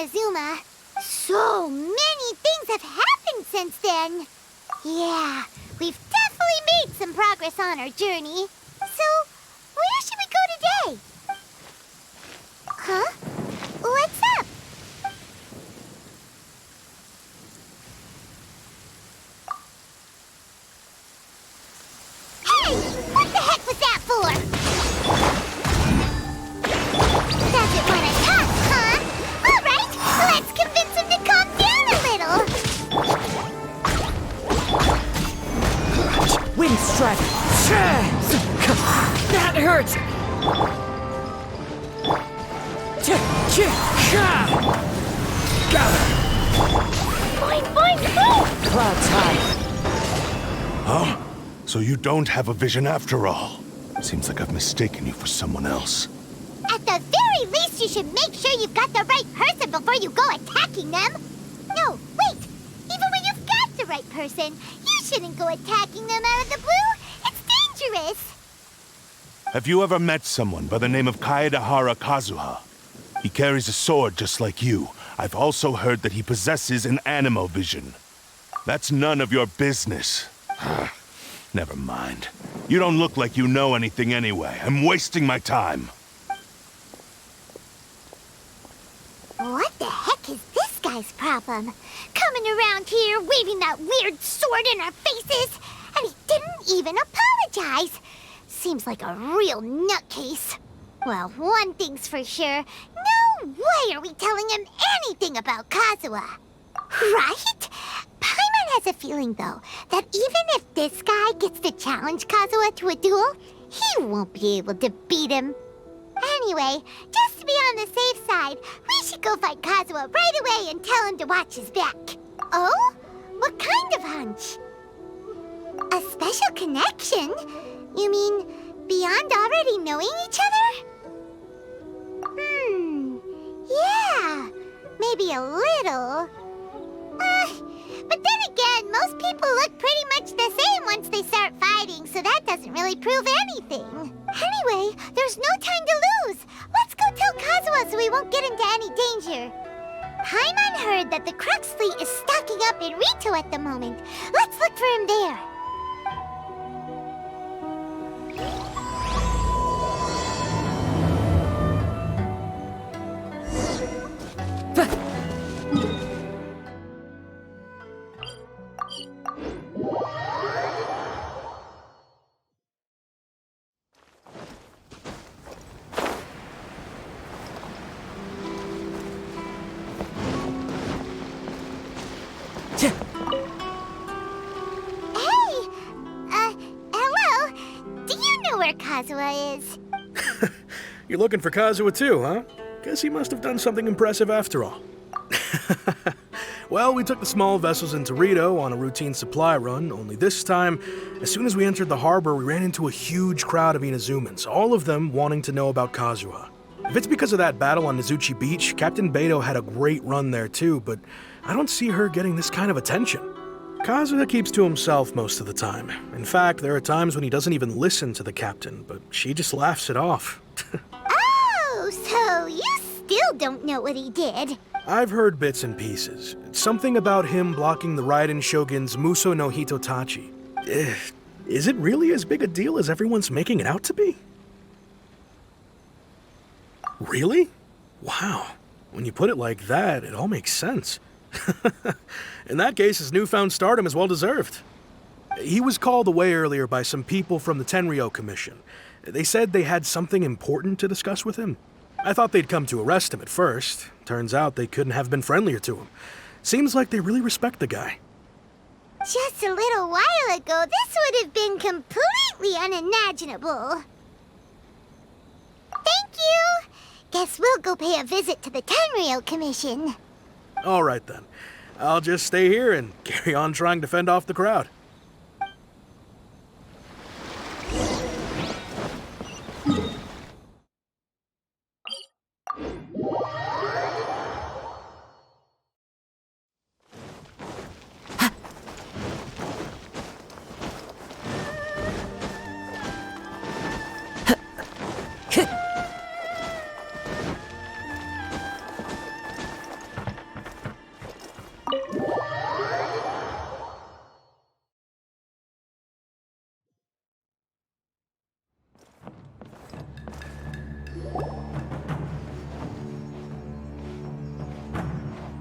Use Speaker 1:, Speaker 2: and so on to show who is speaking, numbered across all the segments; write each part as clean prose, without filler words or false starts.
Speaker 1: Inazuma. So many things have happened since then. Yeah, we've definitely made some progress on our journey. So, where should we go today? Huh? What's up? Hey! What the heck was that for? Doesn't want to talk, huh? All right, let's convince him to calm down a little.
Speaker 2: Wind strike! That hurts! Gather!
Speaker 1: Boing, boing, boing!
Speaker 2: Clouds high.
Speaker 3: Huh? So you don't have a vision after all? Seems like I've mistaken you for someone else.
Speaker 1: At the very least, you should make sure you've got the right person before you go attacking them. No, wait! Even when you've got the right person, you shouldn't go attacking them out of the blue. It's dangerous.
Speaker 3: Have you ever met someone by the name of Kaedahara Kazuha? He carries a sword just like you. I've also heard that he possesses an animo vision. That's none of your business. Never mind. You don't look like you know anything anyway. I'm wasting my time.
Speaker 1: What the heck is this guy's problem? Coming around here, waving that weird sword in our faces, and he didn't even apologize. Seems like a real nutcase. Well, one thing's for sure. No way are we telling him anything about Kazuha. Right? Paimon has a feeling, though, that even if this guy gets to challenge Kazuha to a duel, he won't be able to beat him. Anyway, just to be on the safe side, we should go find Kazuha right away and tell him to watch his back. Oh? What kind of hunch? A special connection? You mean beyond already knowing each other? Yeah, maybe a little. But then again, most people look pretty much the same once they start fighting, so that doesn't really prove anything. Anyway, there's no time to lose. Let's go tell Kazuha so we won't get into any danger. Paimon heard that the Crux fleet is stocking up in Rito at the moment. Let's look for him there. Hello. Do you know where Kazuha is?
Speaker 4: You're looking for Kazuha too, huh? Guess he must have done something impressive after all. Well, we took the small vessels into Rito on a routine supply run, only this time, as soon as we entered the harbor, we ran into a huge crowd of Inazumans, all of them wanting to know about Kazuha. If it's because of that battle on Nizuchi Beach, Captain Beto had a great run there too, but I don't see her getting this kind of attention. Kazuha keeps to himself most of the time. In fact, there are times when he doesn't even listen to the captain, but she just laughs it off.
Speaker 1: Oh, so you still don't know what he did?
Speaker 4: I've heard bits and pieces. Something about him blocking the Raiden Shogun's Muso no Hitotachi. Is it really as big a deal as everyone's making it out to be? Really? Wow. When you put it like that, it all makes sense. In that case, his newfound stardom is well deserved. He was called away earlier by some people from the Tenryou Commission. They said they had something important to discuss with him. I thought they'd come to arrest him at first. Turns out they couldn't have been friendlier to him. Seems like they really respect the guy.
Speaker 1: Just a little while ago, this would have been completely unimaginable. Thank you! Guess we'll go pay a visit to the Tenryou Commission.
Speaker 4: All right then. I'll just stay here and carry on trying to fend off the crowd.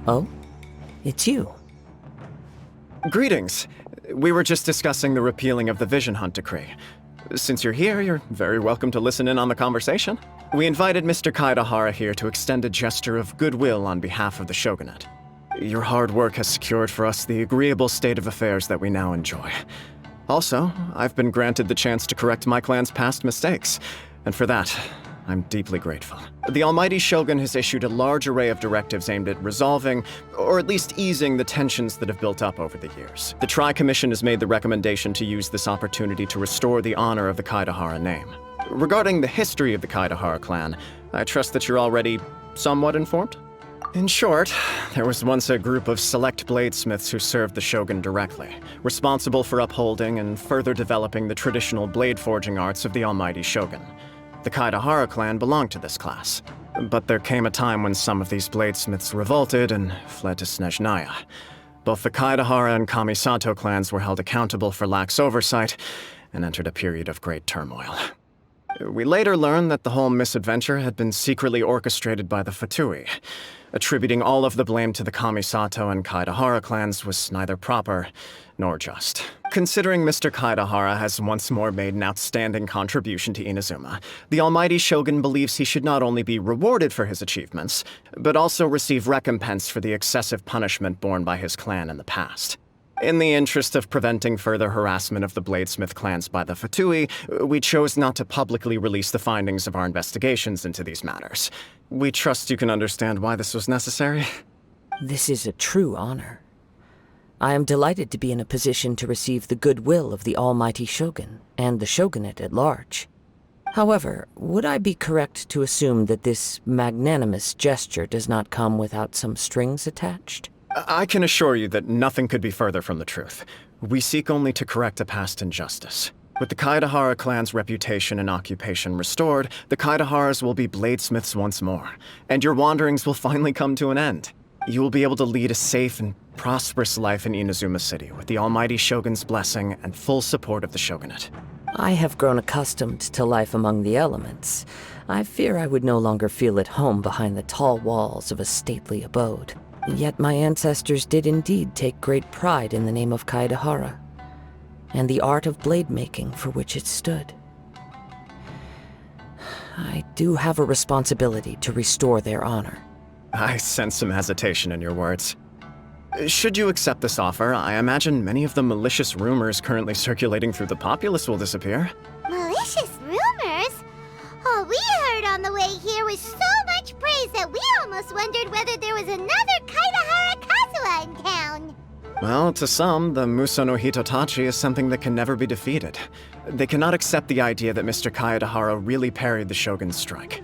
Speaker 2: Oh? It's you.
Speaker 5: Greetings. We were just discussing the repealing of the Vision Hunt decree. Since you're here, you're very welcome to listen in on the conversation. We invited Mr. Kaedahara here to extend a gesture of goodwill on behalf of the Shogunate. Your hard work has secured for us the agreeable state of affairs that we now enjoy. Also, I've been granted the chance to correct my clan's past mistakes, and for that, I'm deeply grateful. The Almighty Shogun has issued a large array of directives aimed at resolving, or at least easing, the tensions that have built up over the years. The Tri-Commission has made the recommendation to use this opportunity to restore the honor of the Kaedahara name. Regarding the history of the Kaedahara clan, I trust that you're already somewhat informed? In short, there was once a group of select bladesmiths who served the Shogun directly, responsible for upholding and further developing the traditional blade forging arts of the Almighty Shogun. The Kaedahara clan belonged to this class, but there came a time when some of these bladesmiths revolted and fled to Snezhnaya. Both the Kaedahara and Kamisato clans were held accountable for lax oversight and entered a period of great turmoil. We later learned that the whole misadventure had been secretly orchestrated by the Fatui. Attributing all of the blame to the Kamisato and Kaedahara clans was neither proper nor just. Considering Mr. Kaedahara has once more made an outstanding contribution to Inazuma, the Almighty Shogun believes he should not only be rewarded for his achievements, but also receive recompense for the excessive punishment borne by his clan in the past. In the interest of preventing further harassment of the Bladesmith clans by the Fatui, we chose not to publicly release the findings of our investigations into these matters. We trust you can understand why this was necessary.
Speaker 2: This is a true honor. I am delighted to be in a position to receive the goodwill of the Almighty Shogun and the Shogunate at large. However, would I be correct to assume that this magnanimous gesture does not come without some strings attached?
Speaker 5: I can assure you that nothing could be further from the truth. We seek only to correct a past injustice. With the Kaedahara clan's reputation and occupation restored, the Kaedaharas will be bladesmiths once more, and your wanderings will finally come to an end. You will be able to lead a safe and prosperous life in Inazuma City with the Almighty Shogun's blessing and full support of the Shogunate.
Speaker 2: I have grown accustomed to life among the elements. I fear I would no longer feel at home behind the tall walls of a stately abode. Yet my ancestors did indeed take great pride in the name of Kaedahara, and the art of blade making for which it stood. I do have a responsibility to restore their honor.
Speaker 5: I sense some hesitation in your words. Should you accept this offer, I imagine many of the malicious rumors currently circulating through the populace will disappear.
Speaker 1: Malicious rumors? All we heard on the way here was so much praise that we almost wondered whether there was another Kaedahara Kazuha in town.
Speaker 5: Well, to some, the Muso no Hitotachi is something that can never be defeated. They cannot accept the idea that Mr. Kaedahara really parried the Shogun's strike.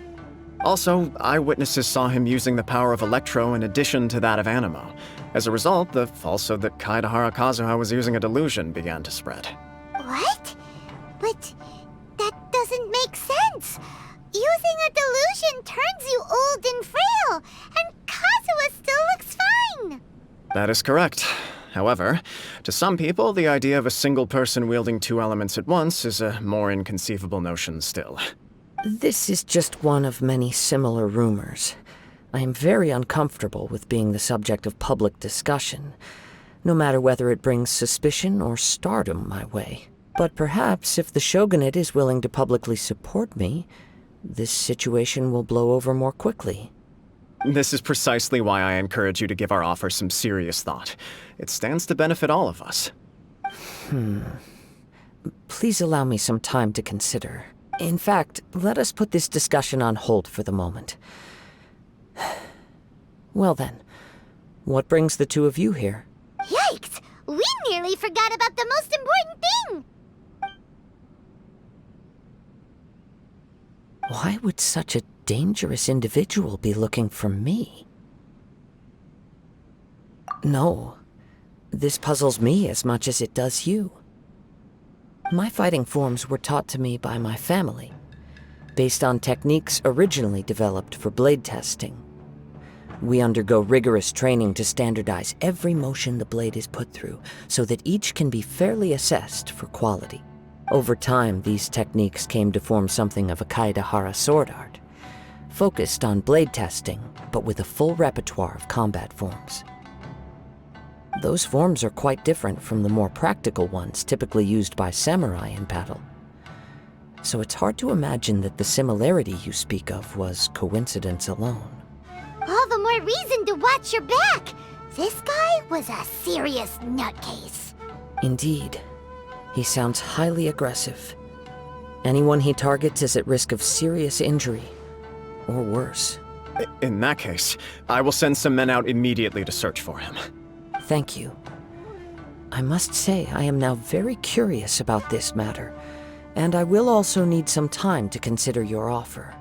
Speaker 5: Also, eyewitnesses saw him using the power of Electro in addition to that of Animo. As a result, the falsehood that Kaedahara Kazuha was using a delusion began to spread.
Speaker 1: What? But that doesn't make sense. Using a delusion turns you old and frail, and Kazuha still looks fine.
Speaker 5: That is correct. However, to some people, the idea of a single person wielding two elements at once is a more inconceivable notion still.
Speaker 2: This is just one of many similar rumors. I am very uncomfortable with being the subject of public discussion, no matter whether it brings suspicion or stardom my way. But perhaps if the Shogunate is willing to publicly support me, this situation will blow over more quickly.
Speaker 5: This is precisely why I encourage you to give our offer some serious thought. It stands to benefit all of us.
Speaker 2: Please allow me some time to consider. In fact, let us put this discussion on hold for the moment. Well then, what brings the two of you here?
Speaker 1: Yikes! We nearly forgot about the most important thing!
Speaker 2: Why would such a dangerous individual be looking for me? No, this puzzles me as much as it does you. My fighting forms were taught to me by my family, based on techniques originally developed for blade testing. We undergo rigorous training to standardize every motion the blade is put through, so that each can be fairly assessed for quality. Over time, these techniques came to form something of a Kaedahara sword art. focused on blade testing, but with a full repertoire of combat forms. Those forms are quite different from the more practical ones typically used by samurai in battle. So it's hard to imagine that the similarity you speak of was coincidence alone.
Speaker 1: All the more reason to watch your back. This guy was a serious nutcase.
Speaker 2: Indeed. He sounds highly aggressive. Anyone he targets is at risk of serious injury, or worse.
Speaker 5: In that case, I will send some men out immediately to search for him.
Speaker 2: Thank you. I must say I am now very curious about this matter, and I will also need some time to consider your offer.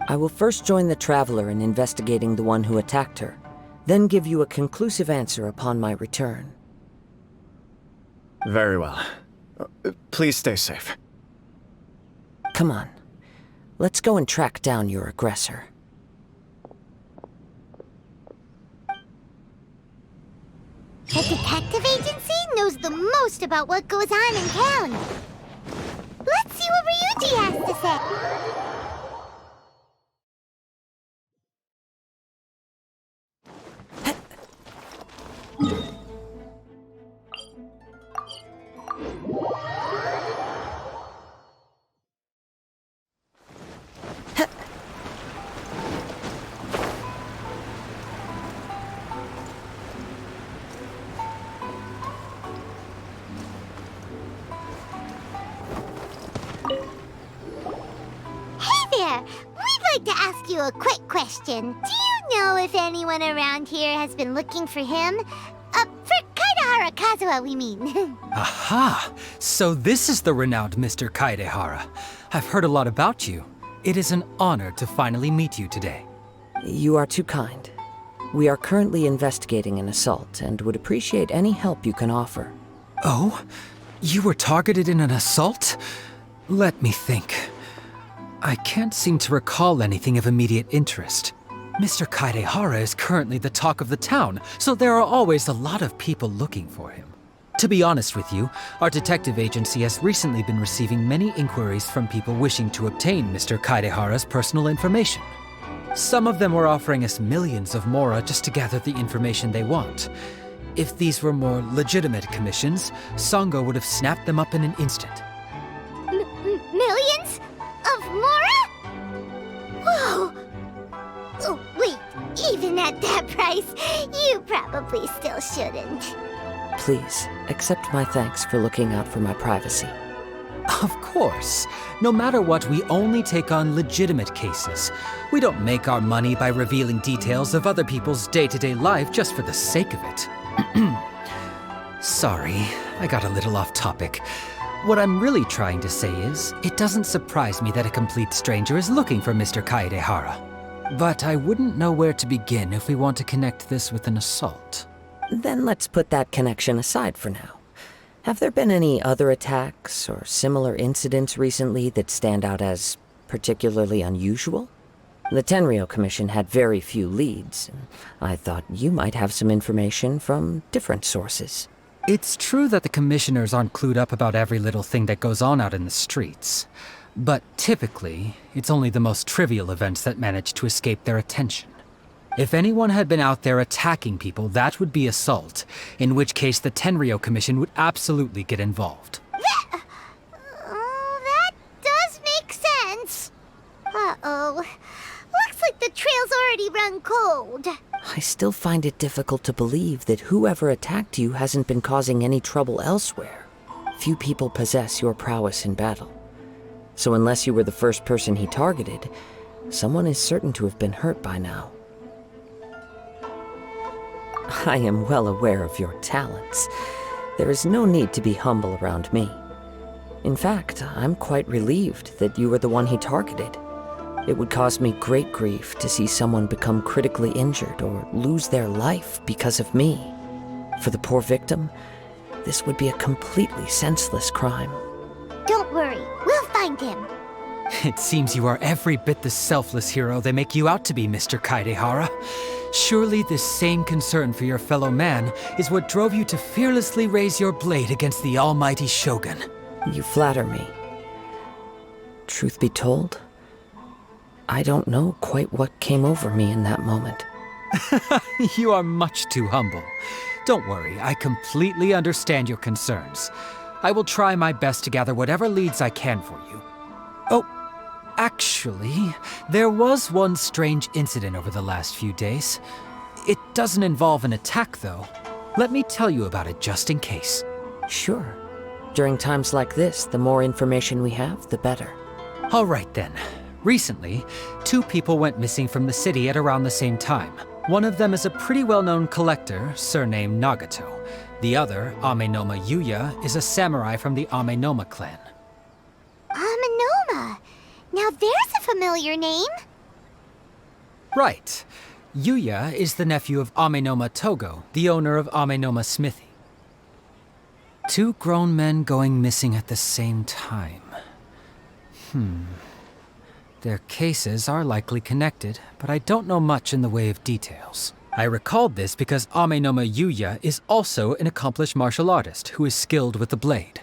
Speaker 2: I will first join the Traveler in investigating the one who attacked her, then give you a conclusive answer upon my return.
Speaker 5: Very well. Please stay safe.
Speaker 2: Come on. Let's go and track down your aggressor.
Speaker 1: The detective agency knows the most about what goes on in town. Let's see what Ryuji has to say. We'd like to ask you a quick question. Do you know if anyone around here has been looking for him? For Kaidehara Kazuha, we mean.
Speaker 6: Aha! So this is the renowned Mr. Kaidehara. I've heard a lot about you. It is an honor to finally meet you today.
Speaker 2: You are too kind. We are currently investigating an assault and would appreciate any help you can offer.
Speaker 6: Oh? You were targeted in an assault? Let me think. I can't seem to recall anything of immediate interest. Mr. Kaidehara is currently the talk of the town, so there are always a lot of people looking for him. To be honest with you, our detective agency has recently been receiving many inquiries from people wishing to obtain Mr. Kaidehara's personal information. Some of them were offering us millions of mora just to gather the information they want. If these were more legitimate commissions, Sango would have snapped them up in an instant.
Speaker 1: Millions? Of mora? Whoa! Oh, wait, even at that price, you probably still shouldn't.
Speaker 2: Please, accept my thanks for looking out for my privacy.
Speaker 6: Of course. No matter what, we only take on legitimate cases. We don't make our money by revealing details of other people's day-to-day life just for the sake of it. Sorry, I got a little off topic. What I'm really trying to say is, it doesn't surprise me that a complete stranger is looking for Mr. Kaidehara. But I wouldn't know where to begin if we want to connect this with an assault.
Speaker 2: Then let's put that connection aside for now. Have there been any other attacks or similar incidents recently that stand out as particularly unusual? The Tenryou Commission had very few leads, and I thought you might have some information from different sources.
Speaker 6: It's true that the commissioners aren't clued up about every little thing that goes on out in the streets. But typically, it's only the most trivial events that manage to escape their attention. If anyone had been out there attacking people, that would be assault, in which case the Tenryou Commission would absolutely get involved.
Speaker 1: That does make sense. Uh-oh. Looks like the trail's already run cold.
Speaker 2: I still find it difficult to believe that whoever attacked you hasn't been causing any trouble elsewhere. Few people possess your prowess in battle. So unless you were the first person he targeted, someone is certain to have been hurt by now. I am well aware of your talents. There is no need to be humble around me. In fact, I'm quite relieved that you were the one he targeted. It would cause me great grief to see someone become critically injured or lose their life because of me. For the poor victim, this would be a completely senseless crime.
Speaker 1: Don't worry, we'll find him.
Speaker 6: It seems you are every bit the selfless hero they make you out to be, Mr. Kaidehara. Surely this same concern for your fellow man is what drove you to fearlessly raise your blade against the almighty Shogun.
Speaker 2: You flatter me. Truth be told, I don't know quite what came over me in that moment.
Speaker 6: You are much too humble. Don't worry, I completely understand your concerns. I will try my best to gather whatever leads I can for you. Oh, actually, there was one strange incident over the last few days. It doesn't involve an attack, though. Let me tell you about it just in case.
Speaker 2: Sure. During times like this, the more information we have, the better.
Speaker 6: All right then. Recently, 2 people went missing from the city at around the same time. One of them is a pretty well-known collector, surnamed Nagato. The other, Amenoma Yuya, is a samurai from the Amenoma clan.
Speaker 1: Amenoma! Now there's a familiar name.
Speaker 6: Right. Yuya is the nephew of Amenoma Togo, the owner of Amenoma Smithy. 2 grown men going missing at the same time. Their cases are likely connected, but I don't know much in the way of details. I recalled this because Amenoma Yuya is also an accomplished martial artist who is skilled with the blade.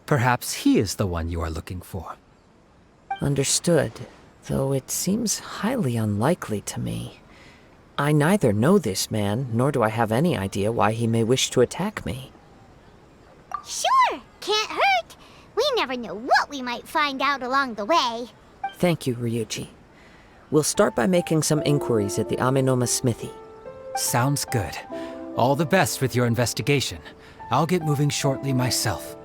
Speaker 6: Perhaps he is the one you are looking for.
Speaker 2: Understood, though it seems highly unlikely to me. I neither know this man, nor do I have any idea why he may wish to attack me.
Speaker 1: Sure, can't hurt. We never know what we might find out along the way.
Speaker 2: Thank you, Ryuji. We'll start by making some inquiries at the Amenoma Smithy.
Speaker 6: Sounds good. All the best with your investigation. I'll get moving shortly myself.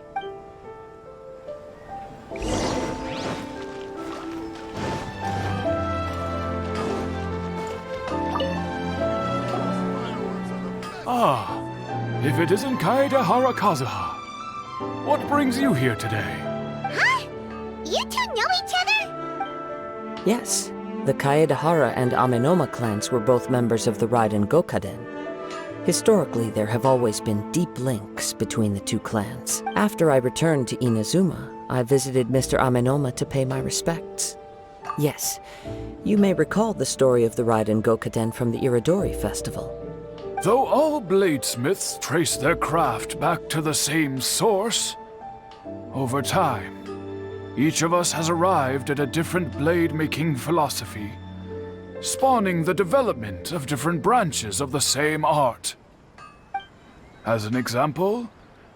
Speaker 7: If it isn't Kaedehara Kazuha, what brings you here today?
Speaker 1: Huh? You 2 know each other?
Speaker 2: Yes, the Kaedehara and Amenoma clans were both members of the Raiden Gokaden. Historically, there have always been deep links between the 2 clans. After I returned to Inazuma, I visited Mr. Amenoma to pay my respects. Yes, you may recall the story of the Raiden Gokaden from the Iridori Festival.
Speaker 7: Though all bladesmiths trace their craft back to the same source, over time, each of us has arrived at a different blade-making philosophy, spawning the development of different branches of the same art. As an example,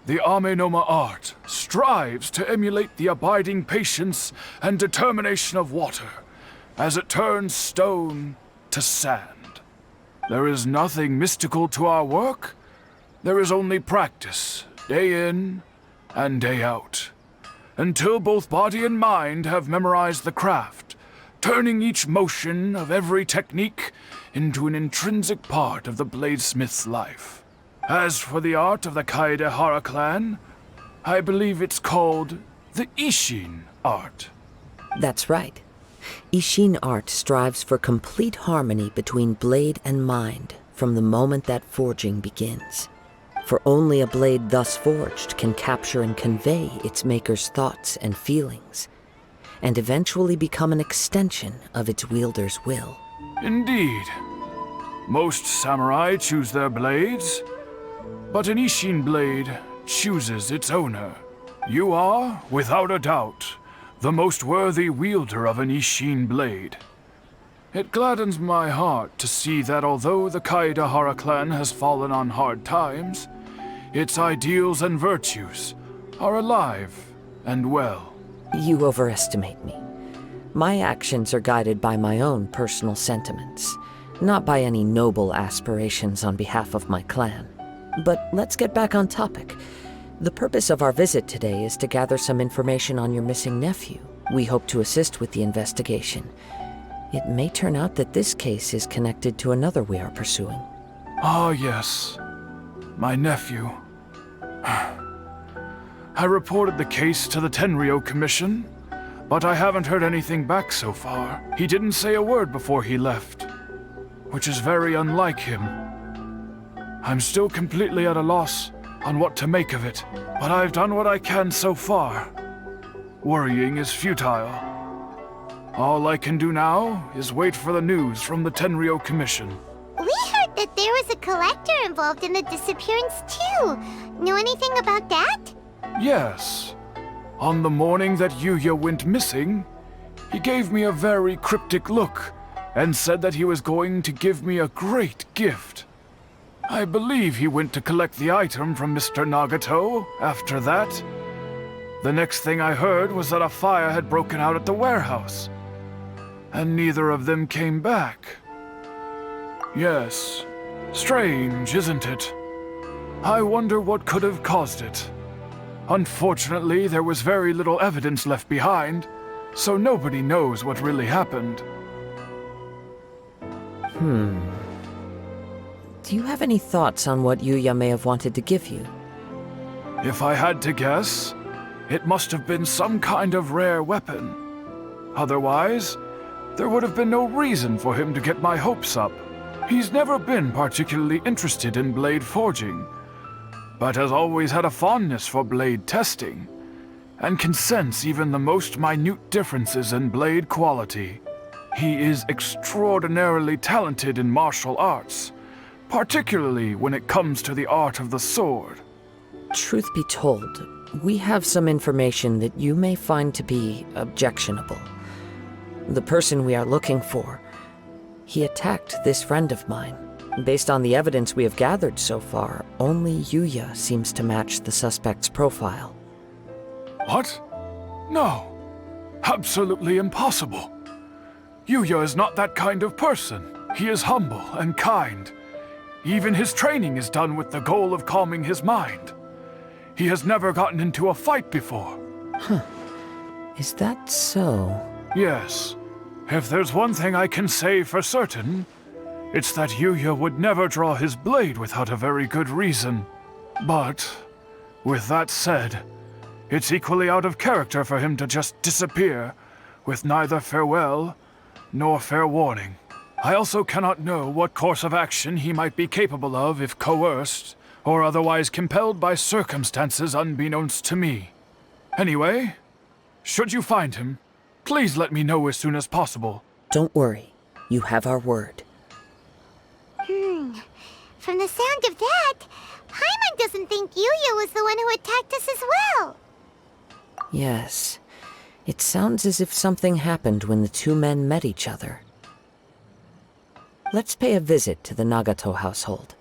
Speaker 7: the Amenoma art strives to emulate the abiding patience and determination of water as it turns stone to sand. There is nothing mystical to our work. There is only practice, day in and day out, until both body and mind have memorized the craft, turning each motion of every technique into an intrinsic part of the bladesmith's life. As for the art of the Kaedehara clan, I believe it's called the Ishin art.
Speaker 2: That's right. Ishin art strives for complete harmony between blade and mind from the moment that forging begins. For only a blade thus forged can capture and convey its maker's thoughts and feelings, and eventually become an extension of its wielder's will.
Speaker 7: Indeed. Most samurai choose their blades, but an Ishin blade chooses its owner. You are, without a doubt, the most worthy wielder of an Ishin blade. It gladdens my heart to see that although the Kaedehara clan has fallen on hard times, its ideals and virtues are alive and well.
Speaker 2: You overestimate me. My actions are guided by my own personal sentiments, not by any noble aspirations on behalf of my clan. But let's get back on topic. The purpose of our visit today is to gather some information on your missing nephew. We hope to assist with the investigation. It may turn out that this case is connected to another we are pursuing.
Speaker 7: Ah, yes. My nephew. I reported the case to the Tenryou Commission, but I haven't heard anything back so far. He didn't say a word before he left, which is very unlike him. I'm still completely at a loss on what to make of it, but I've done what I can so far. Worrying is futile. All I can do now is wait for the news from the Tenryou Commission.
Speaker 1: We heard that there was a collector involved in the disappearance too. Know anything about that?
Speaker 7: Yes. On the morning that Yuya went missing, He gave me a very cryptic look and said that he was going to give me a great gift. I believe he went to collect the item from Mr. Nagato after that. The next thing I heard was that a fire had broken out at the warehouse, and neither of them came back. Yes, strange, isn't it? I wonder what could have caused it. Unfortunately, there was very little evidence left behind, so nobody knows what really happened.
Speaker 2: Do you have any thoughts on what Yuya may have wanted to give you?
Speaker 7: If I had to guess, it must have been some kind of rare weapon. Otherwise, there would have been no reason for him to get my hopes up. He's never been particularly interested in blade forging, but has always had a fondness for blade testing, and can sense even the most minute differences in blade quality. He is extraordinarily talented in martial arts, particularly when it comes to the art of the sword.
Speaker 2: Truth be told, we have some information that you may find to be objectionable. The person we are looking for, he attacked this friend of mine. Based on the evidence we have gathered so far, only Yuya seems to match the suspect's profile.
Speaker 7: What? No. Absolutely impossible. Yuya is not that kind of person. He is humble and kind. Even his training is done with the goal of calming his mind. He has never gotten into a fight before.
Speaker 2: Is that so?
Speaker 7: Yes. If there's one thing I can say for certain, it's that Yuya would never draw his blade without a very good reason. But, with that said, it's equally out of character for him to just disappear, with neither farewell nor fair warning. I also cannot know what course of action he might be capable of if coerced, or otherwise compelled by circumstances unbeknownst to me. Anyway, should you find him, please let me know as soon as possible.
Speaker 2: Don't worry. You have our word.
Speaker 1: From the sound of that, Paimon doesn't think Yuya was the one who attacked us as well.
Speaker 2: Yes. It sounds as if something happened when the two men met each other. Let's pay a visit to the Nagato household.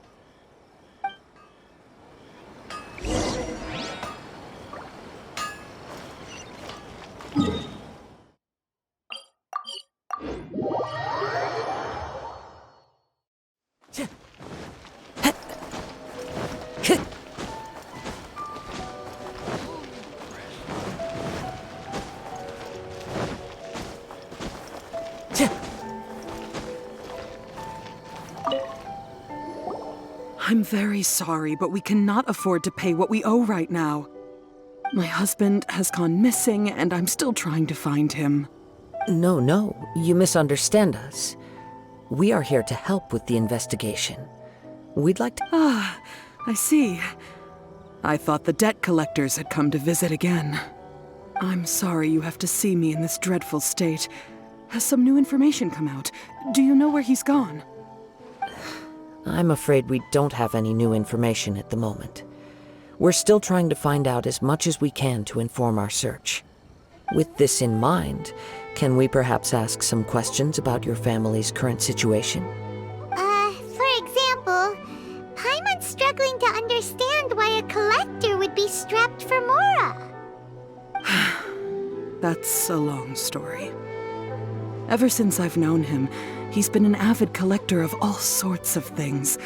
Speaker 8: I'm very sorry, but we cannot afford to pay what we owe right now. My husband has gone missing, and I'm still trying to find him.
Speaker 2: No, you misunderstand us. We are here to help with the investigation. We'd like to...
Speaker 8: I see. I thought the debt collectors had come to visit again. I'm sorry you have to see me in this dreadful state. Has some new information come out? Do you know where he's gone?
Speaker 2: I'm afraid we don't have any new information at the moment. We're still trying to find out as much as we can to inform our search. With this in mind, can we perhaps ask some questions about your family's current situation?
Speaker 1: For example, Paimon's struggling to understand why a collector would be strapped for Mora.
Speaker 8: That's a long story. Ever since I've known him, he's been an avid collector of all sorts of things.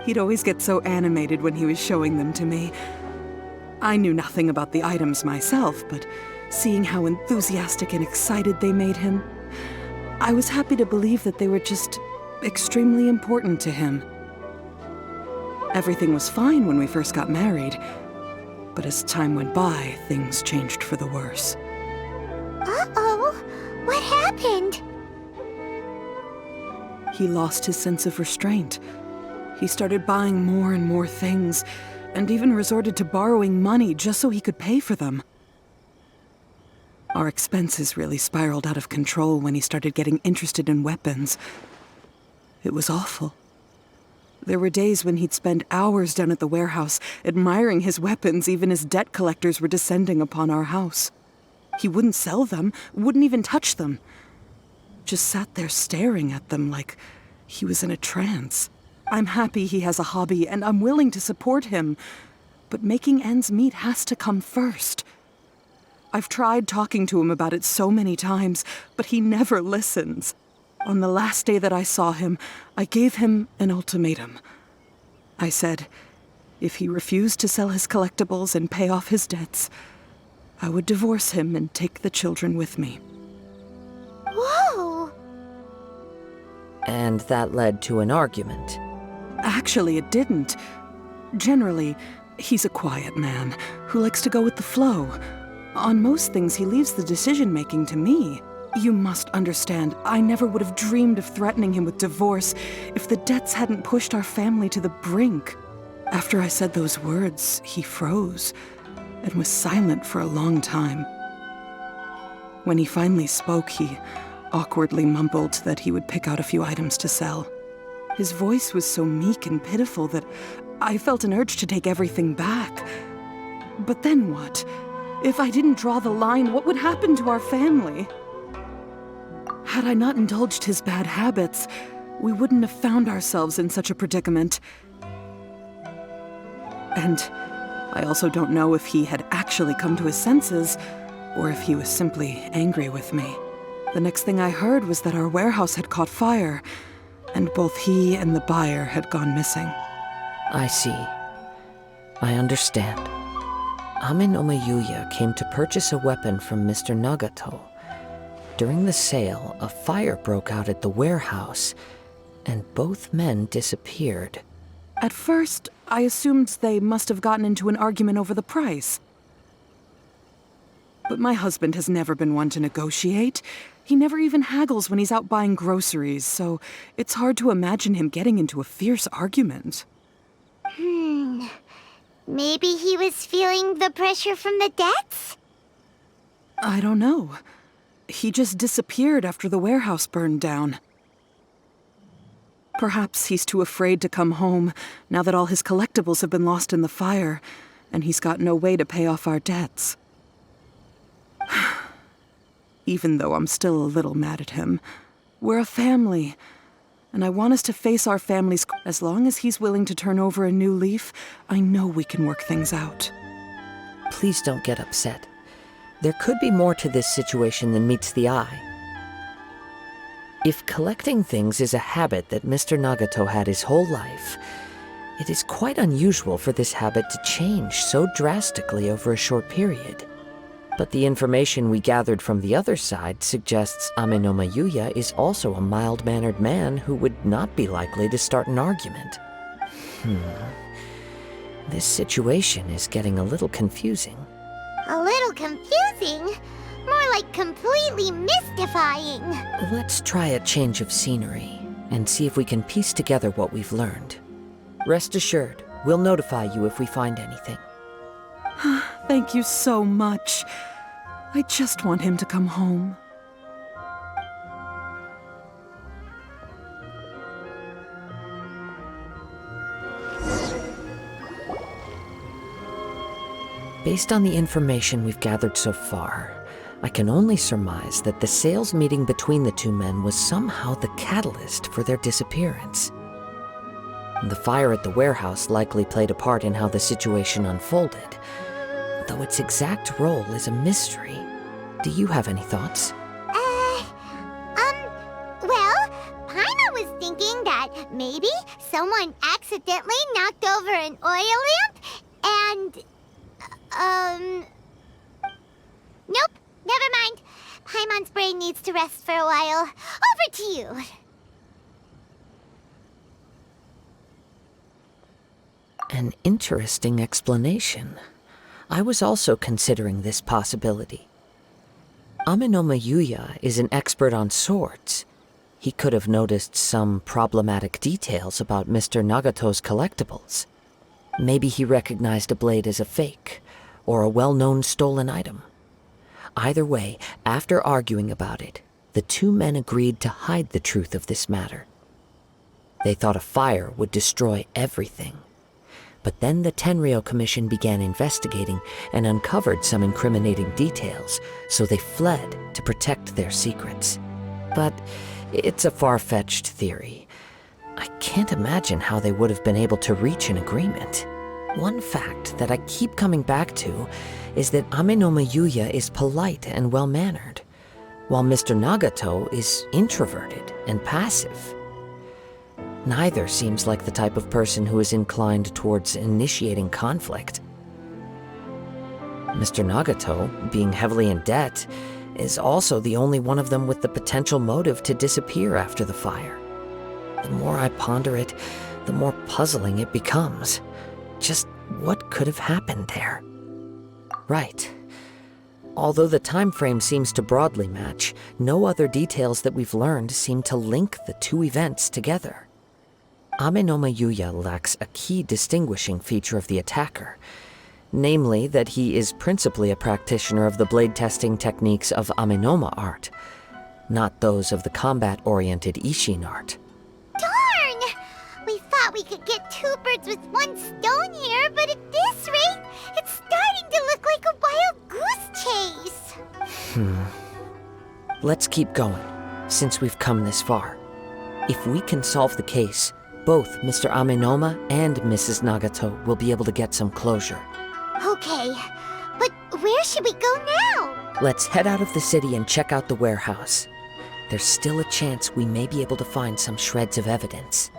Speaker 8: He'd always get so animated when he was showing them to me. I knew nothing about the items myself, but seeing how enthusiastic and excited they made him, I was happy to believe that they were just extremely important to him. Everything was fine when we first got married, but as time went by, things changed for the worse.
Speaker 1: Uh-oh, what happened?
Speaker 8: He lost his sense of restraint. He started buying more and more things, and even resorted to borrowing money just so he could pay for them. Our expenses really spiraled out of control when he started getting interested in weapons. It was awful. There were days when he'd spend hours down at the warehouse, admiring his weapons even as debt collectors were descending upon our house. He wouldn't sell them, wouldn't even touch them. Just sat there staring at them like he was in a trance. I'm happy he has a hobby, and I'm willing to support him. But making ends meet has to come first. I've tried talking to him about it so many times, but he never listens. On the last day that I saw him, I gave him an ultimatum. I said, if he refused to sell his collectibles and pay off his debts, I would divorce him and take the children with me.
Speaker 1: Whoa!
Speaker 2: And that led to an argument.
Speaker 8: Actually, it didn't. Generally, he's a quiet man who likes to go with the flow. On most things, he leaves the decision-making to me. You must understand, I never would have dreamed of threatening him with divorce if the debts hadn't pushed our family to the brink. After I said those words, he froze and was silent for a long time. When he finally spoke, he awkwardly mumbled that he would pick out a few items to sell. His voice was so meek and pitiful that I felt an urge to take everything back. But then what? If I didn't draw the line, what would happen to our family? Had I not indulged his bad habits, we wouldn't have found ourselves in such a predicament. And I also don't know if he had actually come to his senses, or if he was simply angry with me. The next thing I heard was that our warehouse had caught fire, and both he and the buyer had gone missing.
Speaker 2: I see. I understand. Amin Omayuya came to purchase a weapon from Mr. Nagato. During the sale, a fire broke out at the warehouse, and both men disappeared.
Speaker 8: At first, I assumed they must have gotten into an argument over the price. But my husband has never been one to negotiate. He never even haggles when he's out buying groceries, so it's hard to imagine him getting into a fierce argument.
Speaker 1: Maybe he was feeling the pressure from the debts?
Speaker 8: I don't know. He just disappeared after the warehouse burned down. Perhaps he's too afraid to come home now that all his collectibles have been lost in the fire, and he's got no way to pay off our debts. Even though I'm still a little mad at him, we're a family, and I want us to face our families. As long as he's willing to turn over a new leaf, I know we can work things out.
Speaker 2: Please don't get upset. There could be more to this situation than meets the eye. If collecting things is a habit that Mr. Nagato had his whole life, it is quite unusual for this habit to change so drastically over a short period. But the information we gathered from the other side suggests Amin Omayuya is also a mild-mannered man who would not be likely to start an argument. This situation is getting a little confusing.
Speaker 1: A little confusing? More like completely mystifying.
Speaker 2: Let's try a change of scenery and see if we can piece together what we've learned. Rest assured, we'll notify you if we find anything.
Speaker 8: Thank you so much. I just want him to come home.
Speaker 2: Based on the information we've gathered so far, I can only surmise that the sales meeting between the two men was somehow the catalyst for their disappearance. The fire at the warehouse likely played a part in how the situation unfolded, though its exact role is a mystery. Do you have any thoughts?
Speaker 1: Well, Paimon was thinking that maybe someone accidentally knocked over an oil lamp and... Nope, never mind. Paimon's brain needs to rest for a while. Over to you.
Speaker 2: An interesting explanation. I was also considering this possibility. Amin Omayuya is an expert on swords. He could have noticed some problematic details about Mr. Nagato's collectibles. Maybe he recognized a blade as a fake, or a well-known stolen item. Either way, after arguing about it, the two men agreed to hide the truth of this matter. They thought a fire would destroy everything, But then the Tenryou Commission began investigating and uncovered some incriminating details, so they fled to protect their secrets. But it's a far-fetched theory. I can't imagine how they would have been able to reach an agreement. One fact that I keep coming back to is that Amenoma Yuya is polite and well-mannered, while Mr. Nagato is introverted and passive. Neither seems like the type of person who is inclined towards initiating conflict. Mr. Nagato, being heavily in debt, is also the only one of them with the potential motive to disappear after the fire. The more I ponder it, the more puzzling it becomes. Just what could have happened there? Right. Although the time frame seems to broadly match, no other details that we've learned seem to link the two events together. Amenoma Yuya lacks a key distinguishing feature of the attacker, namely that he is principally a practitioner of the blade testing techniques of Amenoma art, not those of the combat-oriented Ishin art.
Speaker 1: Darn! We thought we could get two birds with one stone here, but at this rate, it's starting to look like a wild goose chase.
Speaker 2: Let's keep going, since we've come this far. If we can solve the case, both Mr. Amenoma and Mrs. Nagato will be able to get some closure.
Speaker 1: Okay, but where should we go now?
Speaker 2: Let's head out of the city and check out the warehouse. There's still a chance we may be able to find some shreds of evidence.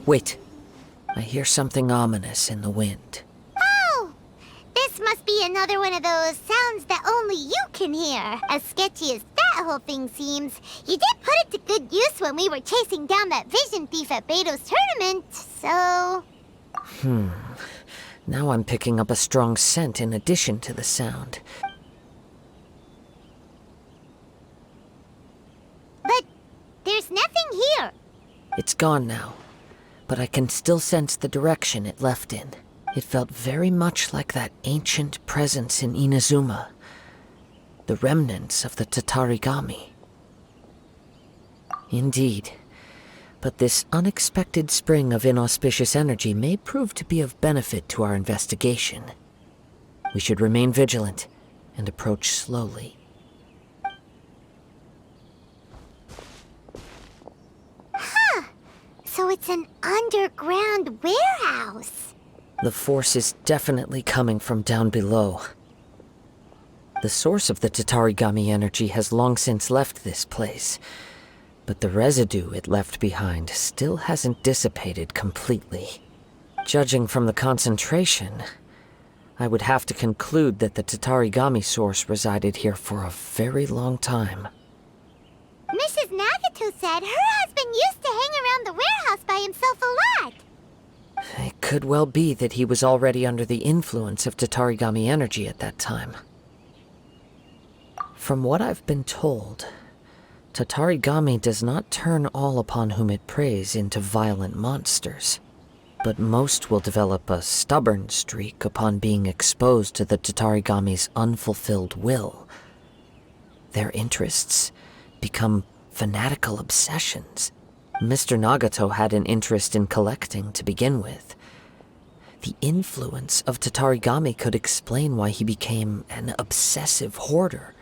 Speaker 2: Wait, I hear something ominous in the wind.
Speaker 1: Oh! This must be another one of those sounds that only you can hear. As sketchy as that whole thing seems, you did put it to good use when we were chasing down that vision thief at Beto's tournament, so...
Speaker 2: Now I'm picking up a strong scent in addition to the sound.
Speaker 1: But there's nothing here.
Speaker 2: It's gone now, but I can still sense the direction it left in. It felt very much like that ancient presence in Inazuma, the remnants of the Tatarigami. Indeed, but this unexpected spring of inauspicious energy may prove to be of benefit to our investigation. We should remain vigilant and approach slowly.
Speaker 1: So it's an underground warehouse.
Speaker 2: The force is definitely coming from down below. The source of the Tatarigami energy has long since left this place, but the residue it left behind still hasn't dissipated completely. Judging from the concentration, I would have to conclude that the Tatarigami source resided here for a very long time.
Speaker 1: Mrs. Nagato said her husband used to hang around the warehouse by himself a lot.
Speaker 2: It could well be that he was already under the influence of Tatarigami energy at that time. From what I've been told, Tatarigami does not turn all upon whom it preys into violent monsters, but most will develop a stubborn streak upon being exposed to the Tatarigami's unfulfilled will. Their interests become fanatical obsessions. Mr. Nagato had an interest in collecting to begin with. The influence of Tatarigami could explain why he became an obsessive hoarder,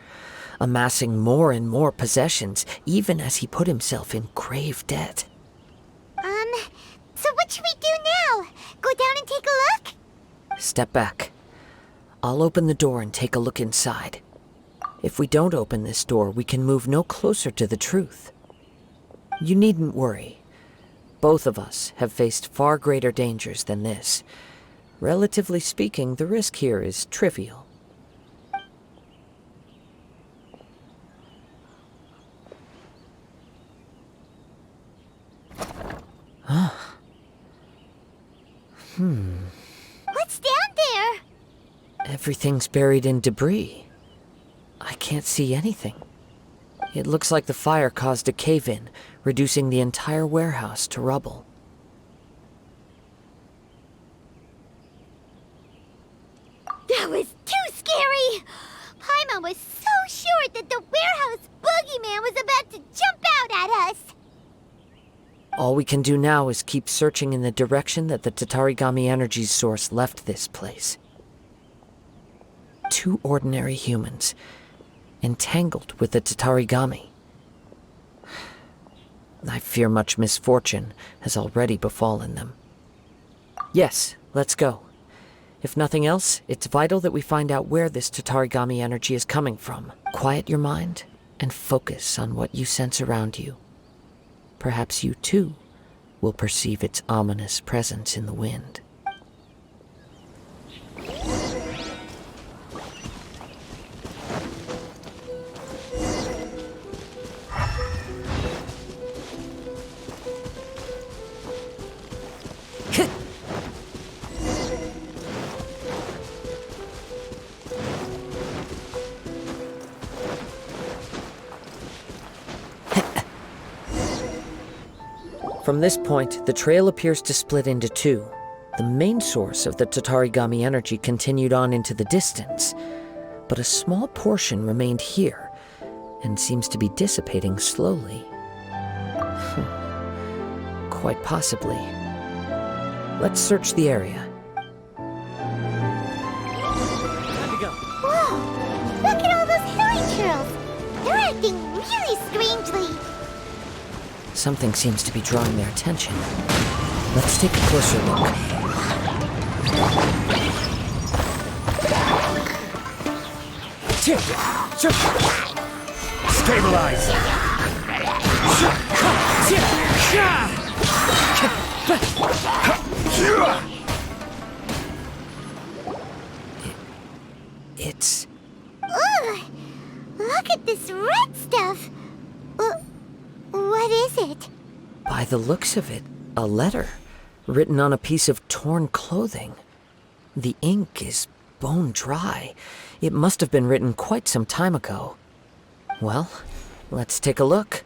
Speaker 2: amassing more and more possessions, even as he put himself in grave debt.
Speaker 1: So what should we do now? Go down and take a look?
Speaker 2: Step back. I'll open the door and take a look inside. If we don't open this door, we can move no closer to the truth. You needn't worry. Both of us have faced far greater dangers than this. Relatively speaking, the risk here is trivial.
Speaker 1: What's down there?
Speaker 2: Everything's buried in debris. I can't see anything. It looks like the fire caused a cave-in, reducing the entire warehouse to rubble.
Speaker 1: That was too scary! Paimon was so sure that the warehouse boogeyman was about to jump out at us!
Speaker 2: All we can do now is keep searching in the direction that the Tatarigami energy source left this place. 2 ordinary humans, entangled with the Tatarigami. I fear much misfortune has already befallen them. Yes, let's go. If nothing else, it's vital that we find out where this Tatarigami energy is coming from. Quiet your mind and focus on what you sense around you. Perhaps you, too, will perceive its ominous presence in the wind. From this point, the trail appears to split into 2. The main source of the Tatarigami energy continued on into the distance, but a small portion remained here, and seems to be dissipating slowly. Quite possibly. Let's search the area.
Speaker 1: Whoa! Look at all those hilly churls! They're acting really strangely!
Speaker 2: Something seems to be drawing their attention. Let's take a closer look.
Speaker 9: Stabilize!
Speaker 2: It's...
Speaker 1: Ugh! Look at this red stuff! What is it?
Speaker 2: By the looks of it, a letter, written on a piece of torn clothing. The ink is bone dry. It must have been written quite some time ago. Well, let's take a look.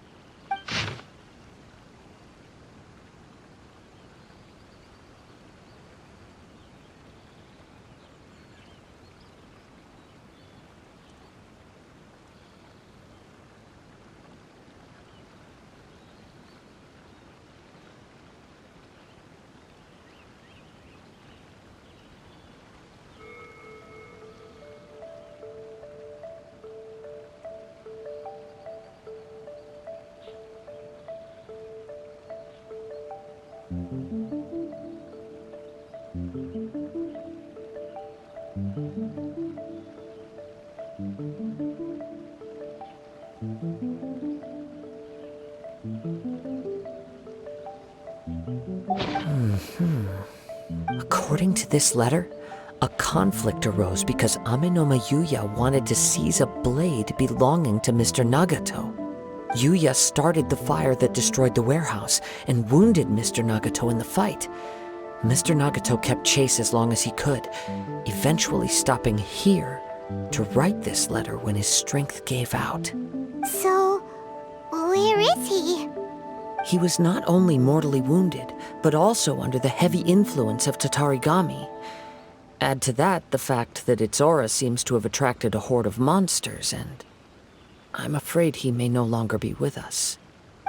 Speaker 2: According to this letter, a conflict arose because Amenoma Yuya wanted to seize a blade belonging to Mr. Nagato. Yuya started the fire that destroyed the warehouse and wounded Mr. Nagato in the fight. Mr. Nagato kept chase as long as he could, eventually stopping here to write this letter when his strength gave out.
Speaker 1: So, where is he?
Speaker 2: He was not only mortally wounded, but also under the heavy influence of Tatarigami. Add to that the fact that its aura seems to have attracted a horde of monsters, and I'm afraid he may no longer be with us.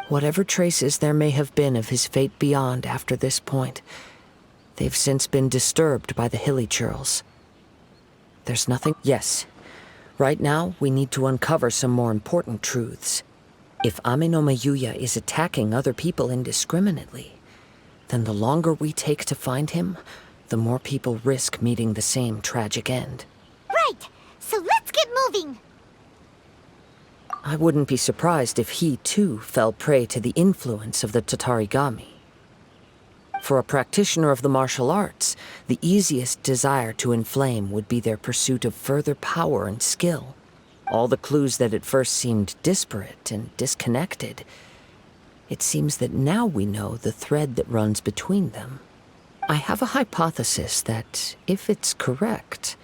Speaker 2: Whatever traces there may have been of his fate beyond after this point, they've since been disturbed by the hilly churls. There's nothing... Yes. Right now, we need to uncover some more important truths. If Amenoma Yuya is attacking other people indiscriminately, then the longer we take to find him, the more people risk meeting the same tragic end.
Speaker 1: Right! So let's get moving!
Speaker 2: I wouldn't be surprised if he, too, fell prey to the influence of the Tatarigami. For a practitioner of the martial arts, the easiest desire to inflame would be their pursuit of further power and skill. All the clues that at first seemed disparate and disconnected, it seems that now we know the thread that runs between them. I have a hypothesis that, if it's correct,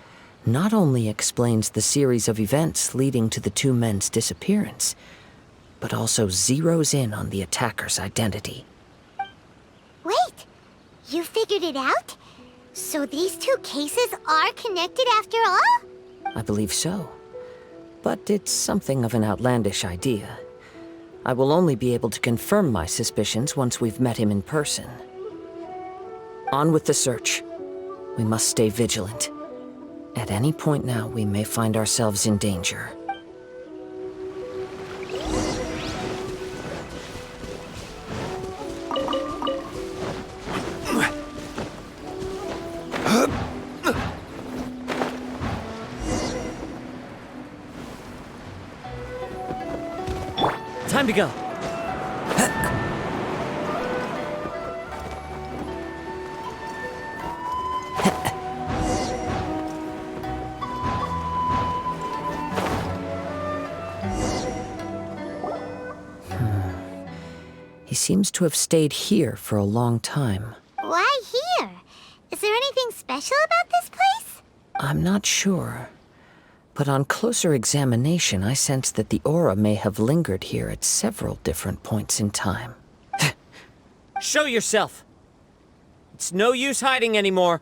Speaker 2: not only explains the series of events leading to the 2 men's disappearance, but also zeroes in on the attacker's identity.
Speaker 1: Wait, you figured it out? So these two cases are connected after all?
Speaker 2: I believe so. But it's something of an outlandish idea. I will only be able to confirm my suspicions once we've met him in person. On with the search. We must stay vigilant. At any point now, we may find ourselves in danger. Time to go. He seems to have stayed here for a long time.
Speaker 1: Why here? Is there anything special about this place?
Speaker 2: I'm not sure. But on closer examination, I sense that the aura may have lingered here at several different points in time. Show yourself! It's no use hiding anymore.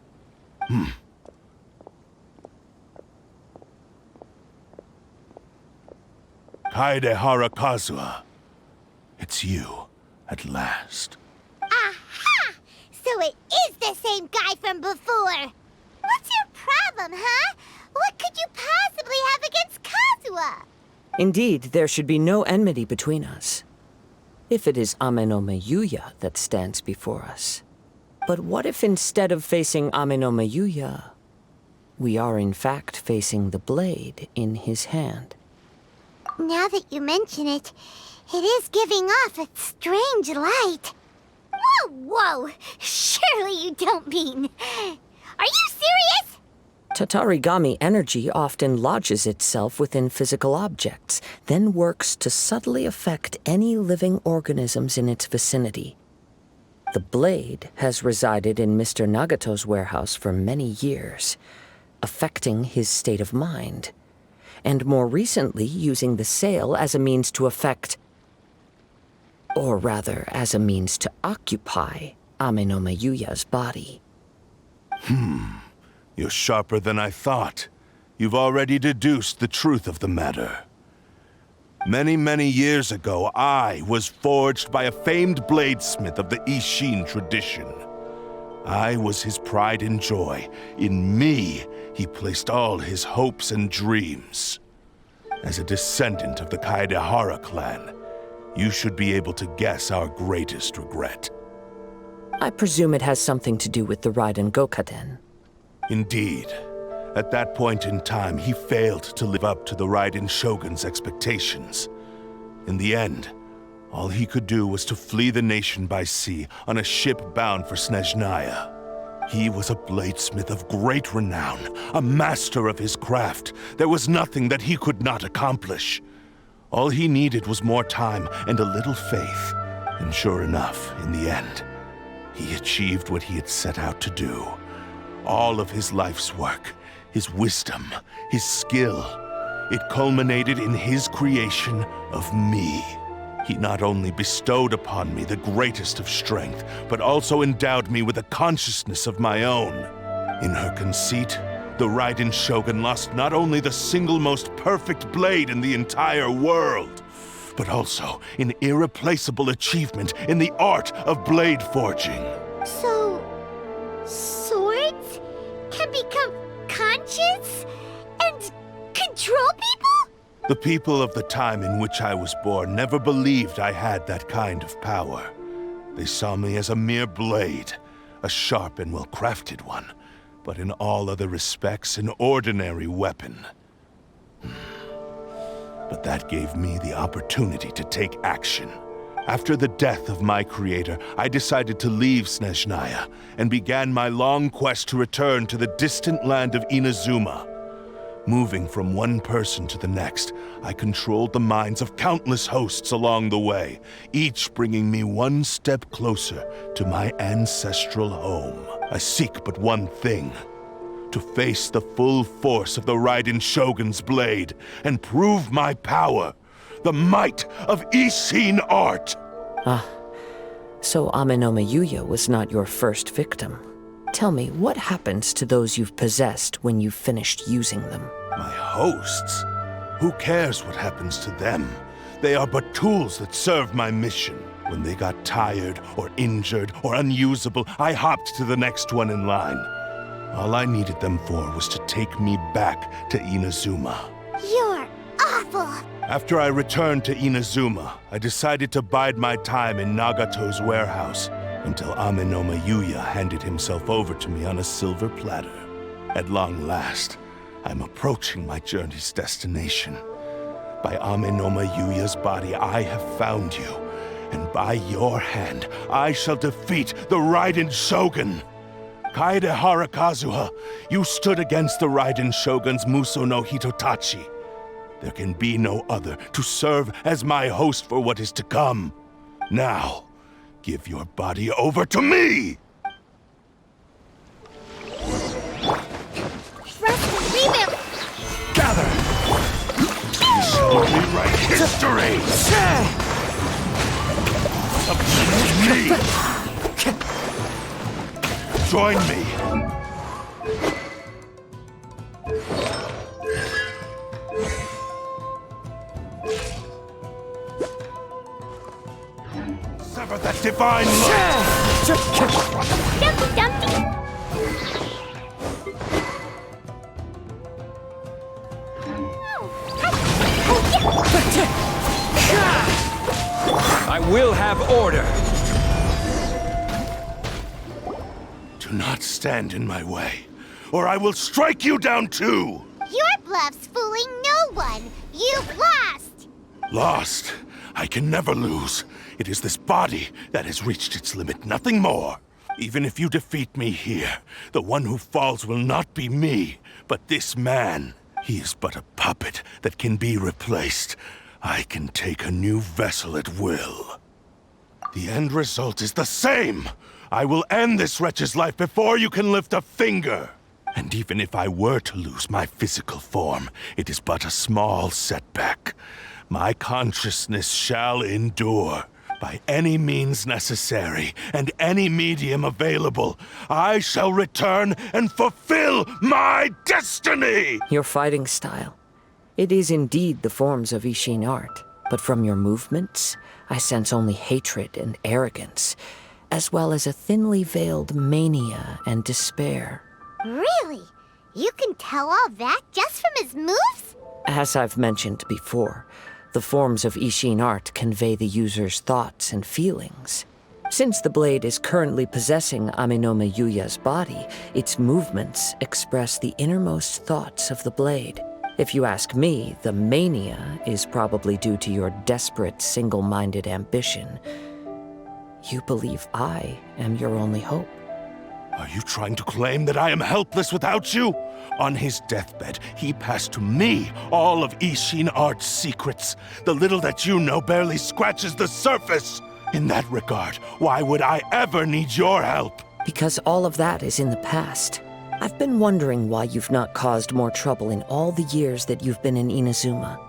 Speaker 3: Kaedehara Kazuha. It's you, at last.
Speaker 1: Aha! So it is the same guy from before! What's your problem, huh? What could you possibly have against Kazuha?
Speaker 2: Indeed, there should be no enmity between us. If it is Ame no Meyuya that stands before us. But what if instead of facing Ame no Meyuya, we are in fact facing the blade in his hand?
Speaker 1: Now that you mention it, it is giving off a strange light. Whoa, whoa! Surely you don't mean... Are you serious?
Speaker 2: Tatarigami energy often lodges itself within physical objects, then works to subtly affect any living organisms in its vicinity. The blade has resided in Mr. Nagato's warehouse for many years, affecting his state of mind, and more recently using the sale as a means to affect, or rather, as a means to occupy Ame no Meyuya's body.
Speaker 3: You're sharper than I thought. You've already deduced the truth of the matter. Many, many years ago, I was forged by a famed bladesmith of the Ishin tradition. I was his pride and joy. In me, he placed all his hopes and dreams. As a descendant of the Kaedehara clan, you should be able to guess our greatest regret.
Speaker 2: I presume it has something to do with the Raiden Gokaden.
Speaker 3: Indeed. At that point in time, he failed to live up to the Raiden Shogun's expectations. In the end, all he could do was to flee the nation by sea on a ship bound for Snezhnaya. He was a bladesmith of great renown, a master of his craft. There was nothing that he could not accomplish. All he needed was more time and a little faith. And sure enough, in the end, he achieved what he had set out to do. All of his life's work, his wisdom, his skill, it culminated in his creation of me. He not only bestowed upon me the greatest of strength, but also endowed me with a consciousness of my own. In her conceit, the Raiden Shogun lost not only the single most perfect blade in the entire world, but also an irreplaceable achievement in the art of blade forging.
Speaker 1: So... swords can become conscious and control people?
Speaker 3: The people of the time in which I was born never believed I had that kind of power. They saw me as a mere blade, a sharp and well-crafted one, but in all other respects an ordinary weapon. But that gave me the opportunity to take action. After the death of my creator, I decided to leave Snezhnaya and began my long quest to return to the distant land of Inazuma. Moving from one person to the next, I controlled the minds of countless hosts along the way, each bringing me one step closer to my ancestral home. I seek but one thing: to face the full force of the Raiden Shogun's blade and prove my power. The might of Ishin art!
Speaker 2: So Amenoma Yuya was not your first victim. Tell me, what happens to those you've possessed when you've finished using them?
Speaker 3: My hosts? Who cares what happens to them? They are but tools that serve my mission. When they got tired, or injured, or unusable, I hopped to the next one in line. All I needed them for was to take me back to Inazuma.
Speaker 1: You're awful.
Speaker 3: After I returned to Inazuma, I decided to bide my time in Nagato's warehouse until Amenoma Yuya handed himself over to me on a silver platter. At long last, I'm approaching my journey's destination. By Amenoma Yuya's body, I have found you, and by your hand, I shall defeat the Raiden Shogun. Kaedehara Kazuha, you stood against the Raiden Shogun's Muso no Hitotachi. There can be no other to serve as my host for what is to come. Now, give your body over to me!
Speaker 1: Rebuild.
Speaker 3: Gather! We shall rewrite history! Abandon me! Join me! Sever that divine light!
Speaker 1: Dumpty Dumpty.
Speaker 6: I will have order.
Speaker 3: Do not stand in my way, or I will strike you down too!
Speaker 1: Your bluff's fooling no one. You've lost.
Speaker 3: Lost? I can never lose. It is this body that has reached its limit, nothing more. Even if you defeat me here, the one who falls will not be me, but this man. He is but a puppet that can be replaced. I can take a new vessel at will. The end result is the same! I will end this wretch's life before you can lift a finger! And even if I were to lose my physical form, it is but a small setback. My consciousness shall endure. By any means necessary, and any medium available, I shall return and fulfill my destiny!
Speaker 2: Your fighting style. It is indeed the forms of Ishin art, but from your movements, I sense only hatred and arrogance, as well as a thinly veiled mania and despair.
Speaker 1: Really? You can tell all that just from his moves?
Speaker 2: As I've mentioned before, the forms of Ishin art convey the user's thoughts and feelings. Since the blade is currently possessing Amenoma Yuya's body, its movements express the innermost thoughts of the blade. If you ask me, the mania is probably due to your desperate, single-minded ambition. You believe I am your only hope.
Speaker 3: Are you trying to claim that I am helpless without you? On his deathbed, he passed to me all of Ishin art's secrets. The little that you know barely scratches the surface. In that regard, why would I ever need your help?
Speaker 2: Because all of that is in the past. I've been wondering why you've not caused more trouble in all the years that you've been in Inazuma.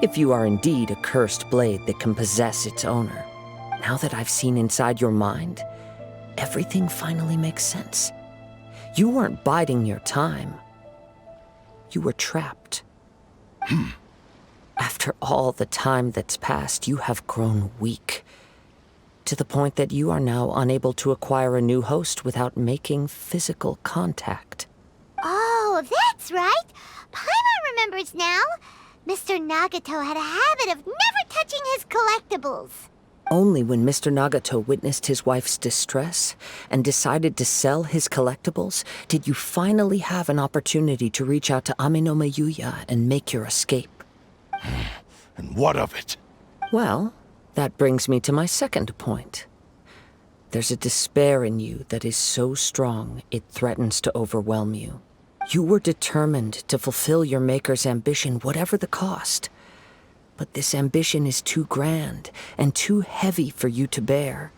Speaker 2: If you are indeed a cursed blade that can possess its owner. Now that I've seen inside your mind, everything finally makes sense. You weren't biding your time. You were trapped. After all the time that's passed, you have grown weak. To the point that you are now unable to acquire a new host without making physical contact.
Speaker 1: Oh, that's right. Paimon remembers now. Mr. Nagato had a habit of never touching his collectibles.
Speaker 2: Only when Mr. Nagato witnessed his wife's distress and decided to sell his collectibles did you finally have an opportunity to reach out to Amenoma Yuya and make your escape.
Speaker 3: And what of it?
Speaker 2: Well, that brings me to my second point. There's a despair in you that is so strong it threatens to overwhelm you. You were determined to fulfill your maker's ambition, whatever the cost. But this ambition is too grand and too heavy for you to bear.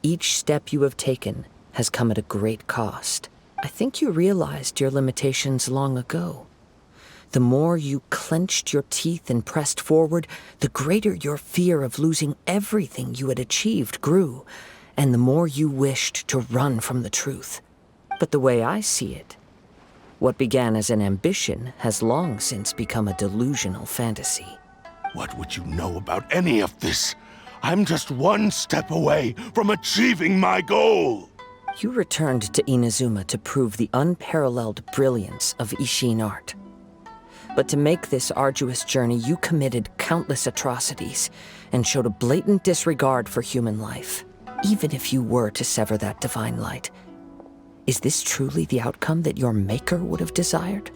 Speaker 2: Each step you have taken has come at a great cost. I think you realized your limitations long ago. The more you clenched your teeth and pressed forward, the greater your fear of losing everything you had achieved grew, and the more you wished to run from the truth. But the way I see it, what began as an ambition has long since become a delusional fantasy.
Speaker 3: What would you know about any of this? I'm just one step away from achieving my goal!
Speaker 2: You returned to Inazuma to prove the unparalleled brilliance of Ishin art. But to make this arduous journey, you committed countless atrocities and showed a blatant disregard for human life, even if you were to sever that divine light. Is this truly the outcome that your maker would have desired?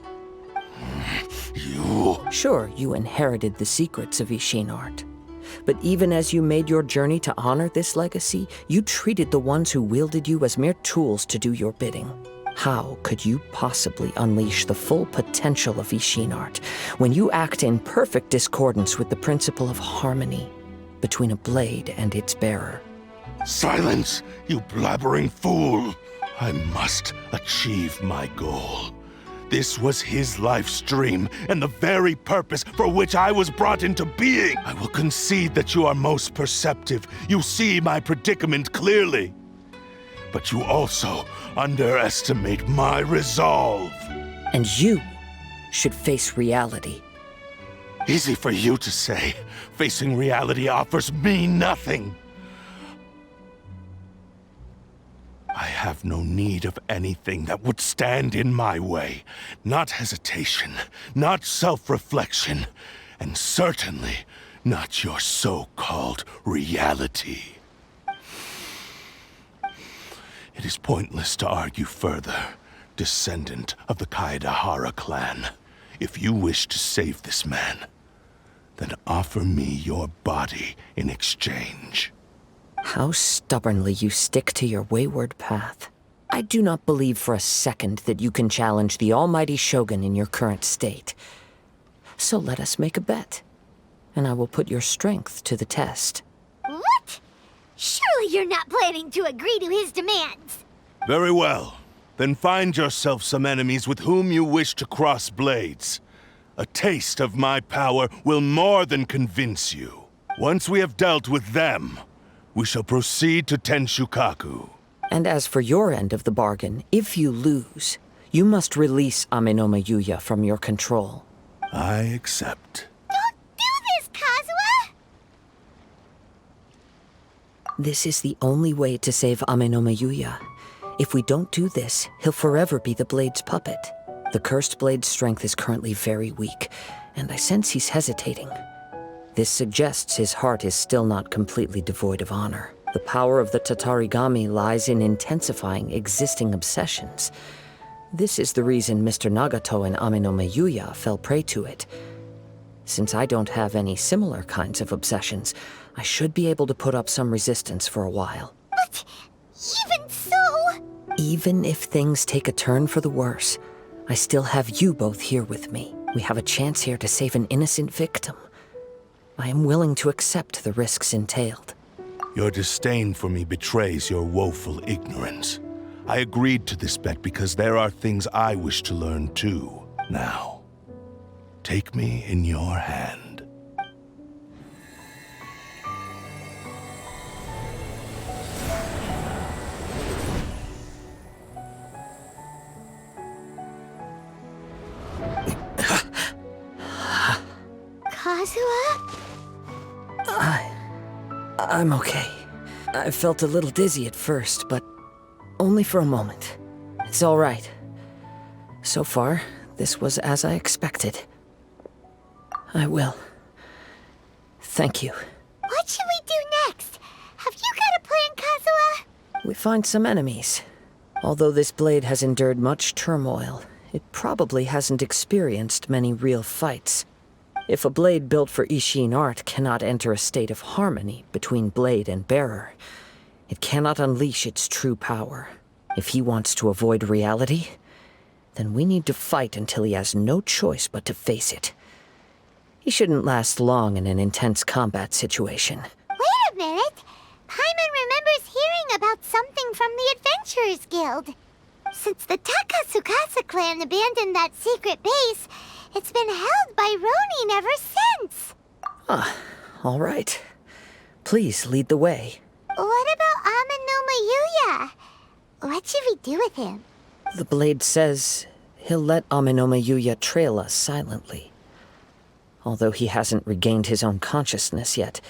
Speaker 3: You...
Speaker 2: Sure, you inherited the secrets of Ishin art. But even as you made your journey to honor this legacy, you treated the ones who wielded you as mere tools to do your bidding. How could you possibly unleash the full potential of Ishin art when you act in perfect discordance with the principle of harmony between a blade and its bearer?
Speaker 3: Silence, you blabbering fool! I must achieve my goal. This was his life's dream, and the very purpose for which I was brought into being. I will concede that you are most perceptive. You see my predicament clearly. But you also underestimate my resolve.
Speaker 2: And you should face reality.
Speaker 3: Easy for you to say. Facing reality offers me nothing. I have no need of anything that would stand in my way. Not hesitation, not self-reflection, and certainly not your so-called reality. It is pointless to argue further, descendant of the Kaedahara clan. If you wish to save this man, then offer me your body in exchange.
Speaker 2: How stubbornly you stick to your wayward path. I do not believe for a second that you can challenge the almighty Shogun in your current state. So let us make a bet, and I will put your strength to the test.
Speaker 1: What? Surely you're not planning to agree to his demands.
Speaker 3: Very well. Then find yourself some enemies with whom you wish to cross blades. A taste of my power will more than convince you. Once we have dealt with them, we shall proceed to Tenshukaku.
Speaker 2: And as for your end of the bargain, if you lose, you must release Amenoma Yuya from your control.
Speaker 3: I accept.
Speaker 1: Don't do this, Kazuha!
Speaker 2: This is the only way to save Amenoma Yuya. If we don't do this, he'll forever be the Blade's puppet. The Cursed Blade's strength is currently very weak, and I sense he's hesitating. This suggests his heart is still not completely devoid of honor. The power of the Tatarigami lies in intensifying existing obsessions. This is the reason Mr. Nagato and Amenoma Yuya fell prey to it. Since I don't have any similar kinds of obsessions, I should be able to put up some resistance for a while.
Speaker 1: But even so...
Speaker 2: Even if things take a turn for the worse, I still have you both here with me. We have a chance here to save an innocent victim. I am willing to accept the risks entailed.
Speaker 3: Your disdain for me betrays your woeful ignorance. I agreed to this bet because there are things I wish to learn too. Now, take me in your hand.
Speaker 1: Kazuha?
Speaker 2: I'm okay. I felt a little dizzy at first, but only for a moment. It's all right. So far, this was as I expected. I will. Thank you.
Speaker 1: What should we do next? Have you got a plan, Kazuha?
Speaker 2: We find some enemies. Although this blade has endured much turmoil, it probably hasn't experienced many real fights. If a blade built for Ishin art cannot enter a state of harmony between blade and bearer, it cannot unleash its true power. If he wants to avoid reality, then we need to fight until he has no choice but to face it. He shouldn't last long in an intense combat situation.
Speaker 1: Wait a minute! Paimon remembers hearing about something from the Adventurers Guild. Since the Takasukasa clan abandoned that secret base, It's been held by Ronin ever since.
Speaker 2: All right. Please lead the way.
Speaker 1: What about Amanuma Yuya? What should we do with him?
Speaker 2: The blade says he'll let Amanoma Yuya trail us silently. Although he hasn't regained his own consciousness yet,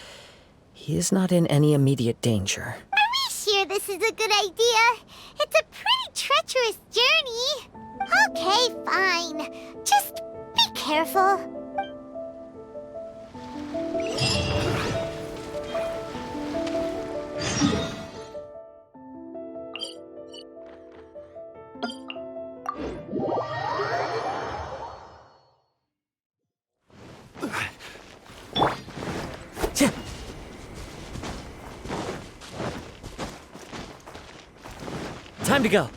Speaker 2: he is not in any immediate danger.
Speaker 1: Are we sure this is a good idea? It's a pretty treacherous journey. Okay, fine. Just be careful.
Speaker 2: Time to go.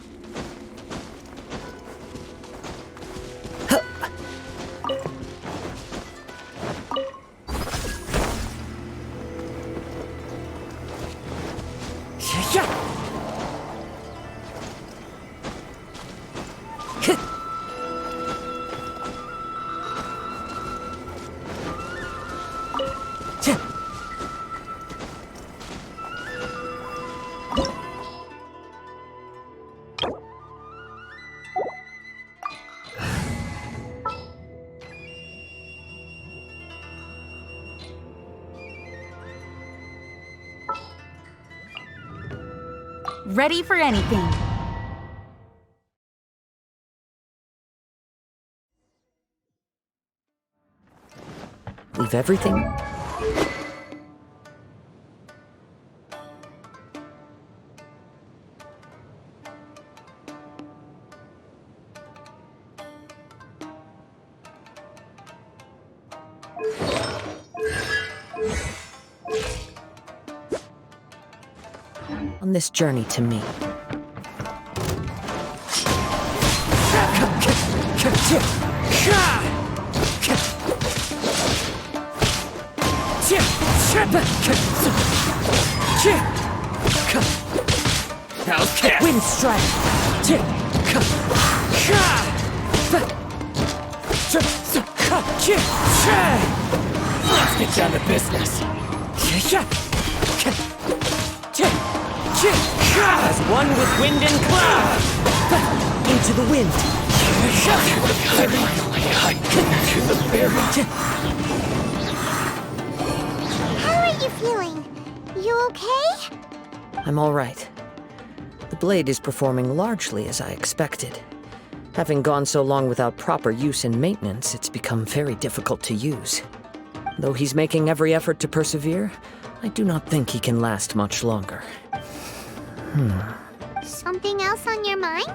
Speaker 9: Ready for anything.
Speaker 2: Leave everything. On this journey to me. Wind strike.
Speaker 6: Let's get down to business.
Speaker 2: As one with wind and cloud. Into the wind.
Speaker 1: How are you feeling? You okay?
Speaker 2: I'm all right. The blade is performing largely as I expected. Having gone so long without proper use and maintenance, it's become very difficult to use. Though he's making every effort to persevere, I do not think he can last much longer.
Speaker 1: Something else on your mind?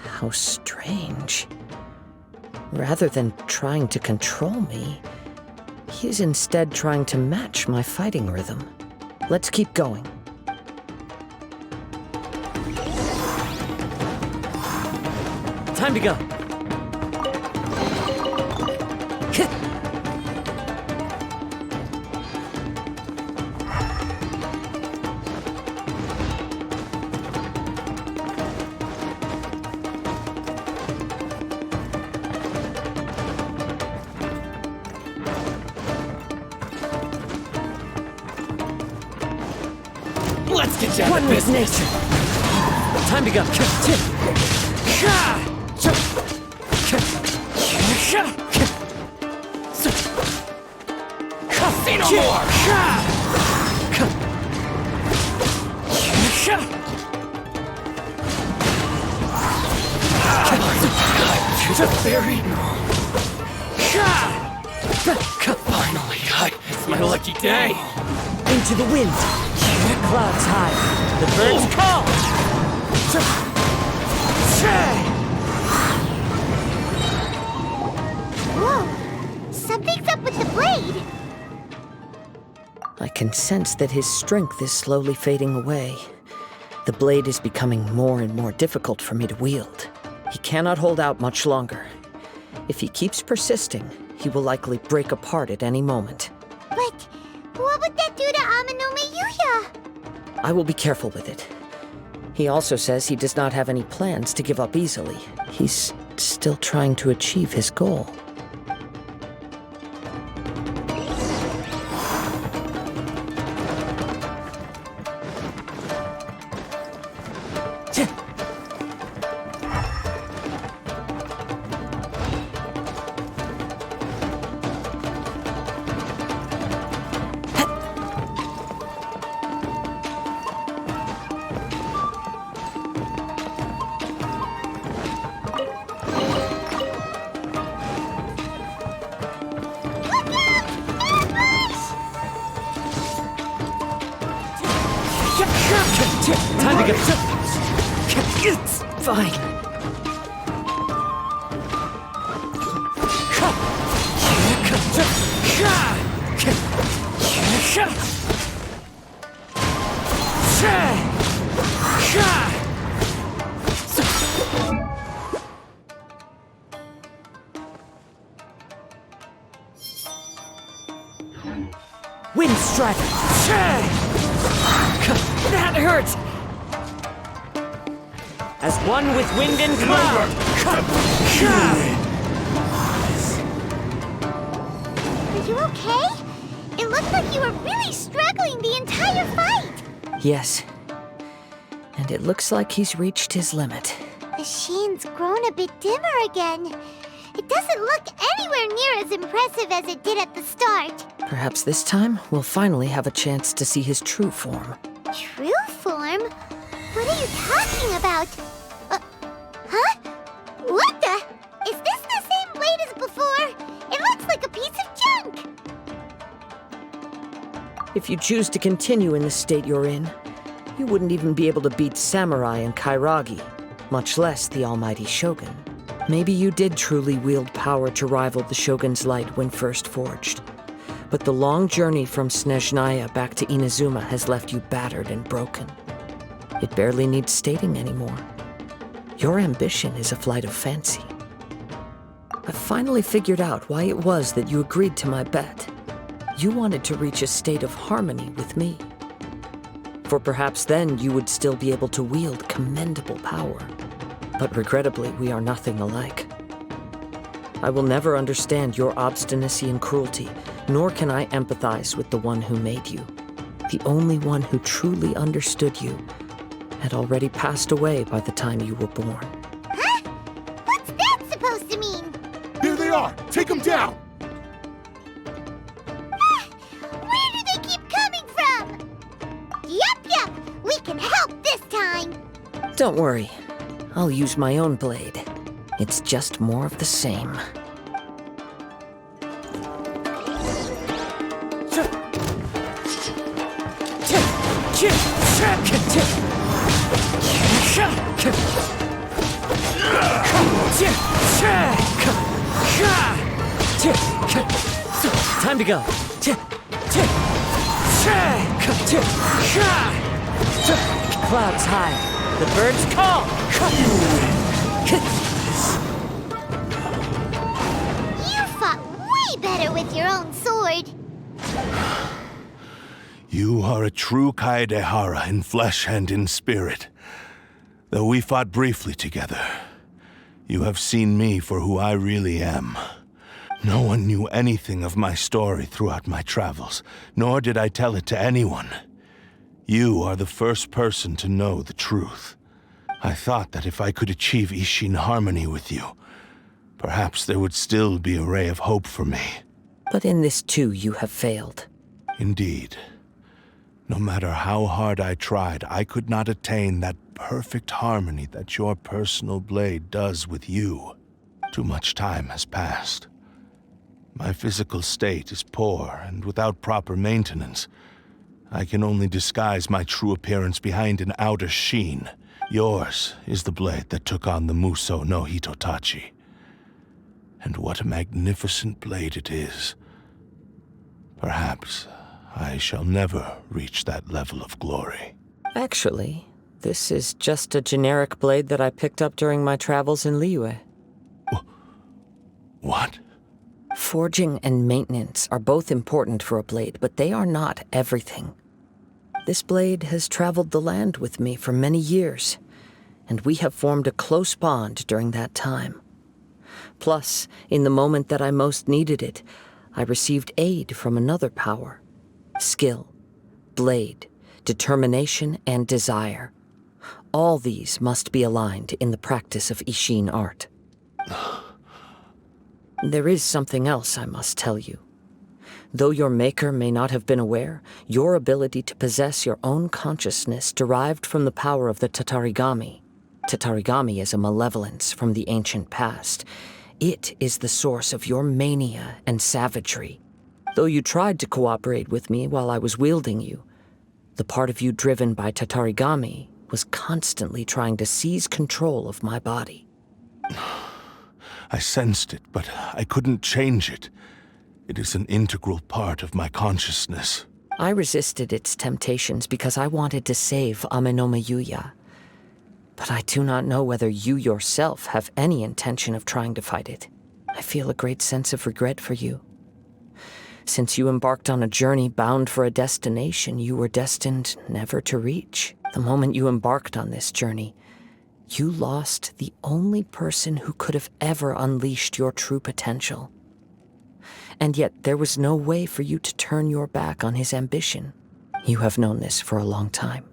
Speaker 2: How strange. Rather than trying to control me, he is instead trying to match my fighting rhythm. Let's keep going. Time to go.
Speaker 6: Let's get down
Speaker 2: One
Speaker 6: to
Speaker 2: with
Speaker 6: business.
Speaker 2: nature. Time to go.
Speaker 6: Say no more. To the very finally, it's my lucky day.
Speaker 2: Into the wind. Clouds high. The birds call.
Speaker 1: Whoa! Something's up with the blade!
Speaker 2: I can sense that his strength is slowly fading away. The blade is becoming more and more difficult for me to wield. He cannot hold out much longer. If he keeps persisting, he will likely break apart at any moment.
Speaker 1: But what would that do to Amanuma Yuya?
Speaker 2: I will be careful with it. He also says he does not have any plans to give up easily. He's still trying to achieve his goal. Time to go. It's fine. Wind strike! That hurts! As one with wind and cloud!
Speaker 1: Are you okay? It looked like you were really struggling the entire fight.
Speaker 2: Yes. And it looks like he's reached his limit.
Speaker 1: The sheen's grown a bit dimmer again. It doesn't look anywhere near as impressive as it did at the start.
Speaker 2: Perhaps this time we'll finally have a chance to see his true form.
Speaker 1: True form? What are you talking about? Huh? What the? Is this the same blade as before? It looks like a piece of junk!
Speaker 2: If you choose to continue in the state you're in, you wouldn't even be able to beat Samurai and Kairagi, much less the almighty Shogun. Maybe you did truly wield power to rival the Shogun's light when first forged. But the long journey from Snezhnaya back to Inazuma has left you battered and broken. It barely needs stating anymore. Your ambition is a flight of fancy. I finally figured out why it was that you agreed to my bet. You wanted to reach a state of harmony with me. For perhaps then you would still be able to wield commendable power. But regrettably, we are nothing alike. I will never understand your obstinacy and cruelty, nor can I empathize with the one who made you. The only one who truly understood you had already passed away by the time you were born.
Speaker 1: Huh? What's that supposed to mean?
Speaker 3: Here they are! Take them down!
Speaker 1: Where do they keep coming from? Yup, we can help this time.
Speaker 2: Don't worry. I'll use my own blade. It's just more of the same. Time to go. Clouds high. The birds call.
Speaker 1: You fought way better with your own sword.
Speaker 3: You are a true Kaedehara in flesh and in spirit. Though we fought briefly together, you have seen me for who I really am. No one knew anything of my story throughout my travels, nor did I tell it to anyone. You are the first person to know the truth. I thought that if I could achieve Ishin harmony with you, perhaps there would still be a ray of hope for me.
Speaker 2: But in this too, you have failed.
Speaker 3: Indeed. No matter how hard I tried, I could not attain that perfect harmony that your personal blade does with you. Too much time has passed. My physical state is poor, and without proper maintenance, I can only disguise my true appearance behind an outer sheen. Yours is the blade that took on the Muso no Hitotachi. And what a magnificent blade it is. Perhaps I shall never reach that level of glory.
Speaker 2: Actually, this is just a generic blade that I picked up during my travels in Liyue.
Speaker 3: What?
Speaker 2: Forging and maintenance are both important for a blade, but they are not everything. This blade has traveled the land with me for many years, and we have formed a close bond during that time. Plus, in the moment that I most needed it, I received aid from another power. Skill, blade, determination, and desire. All these must be aligned in the practice of Ishin art. There is something else I must tell you. Though your maker may not have been aware, your ability to possess your own consciousness derived from the power of the Tatarigami. Tatarigami is a malevolence from the ancient past. It is the source of your mania and savagery. Though you tried to cooperate with me while I was wielding you, The part of you driven by Tatarigami was constantly trying to seize control of my body.
Speaker 3: I sensed it, but I couldn't change it. It is an integral part of my consciousness.
Speaker 2: I resisted its temptations because I wanted to save Amenoma Yuya. But I do not know whether you yourself have any intention of trying to fight it. I feel a great sense of regret for you. Since you embarked on a journey bound for a destination you were destined never to reach. The moment you embarked on this journey, you lost the only person who could have ever unleashed your true potential. And yet there was no way for you to turn your back on his ambition. You have known this for a long time.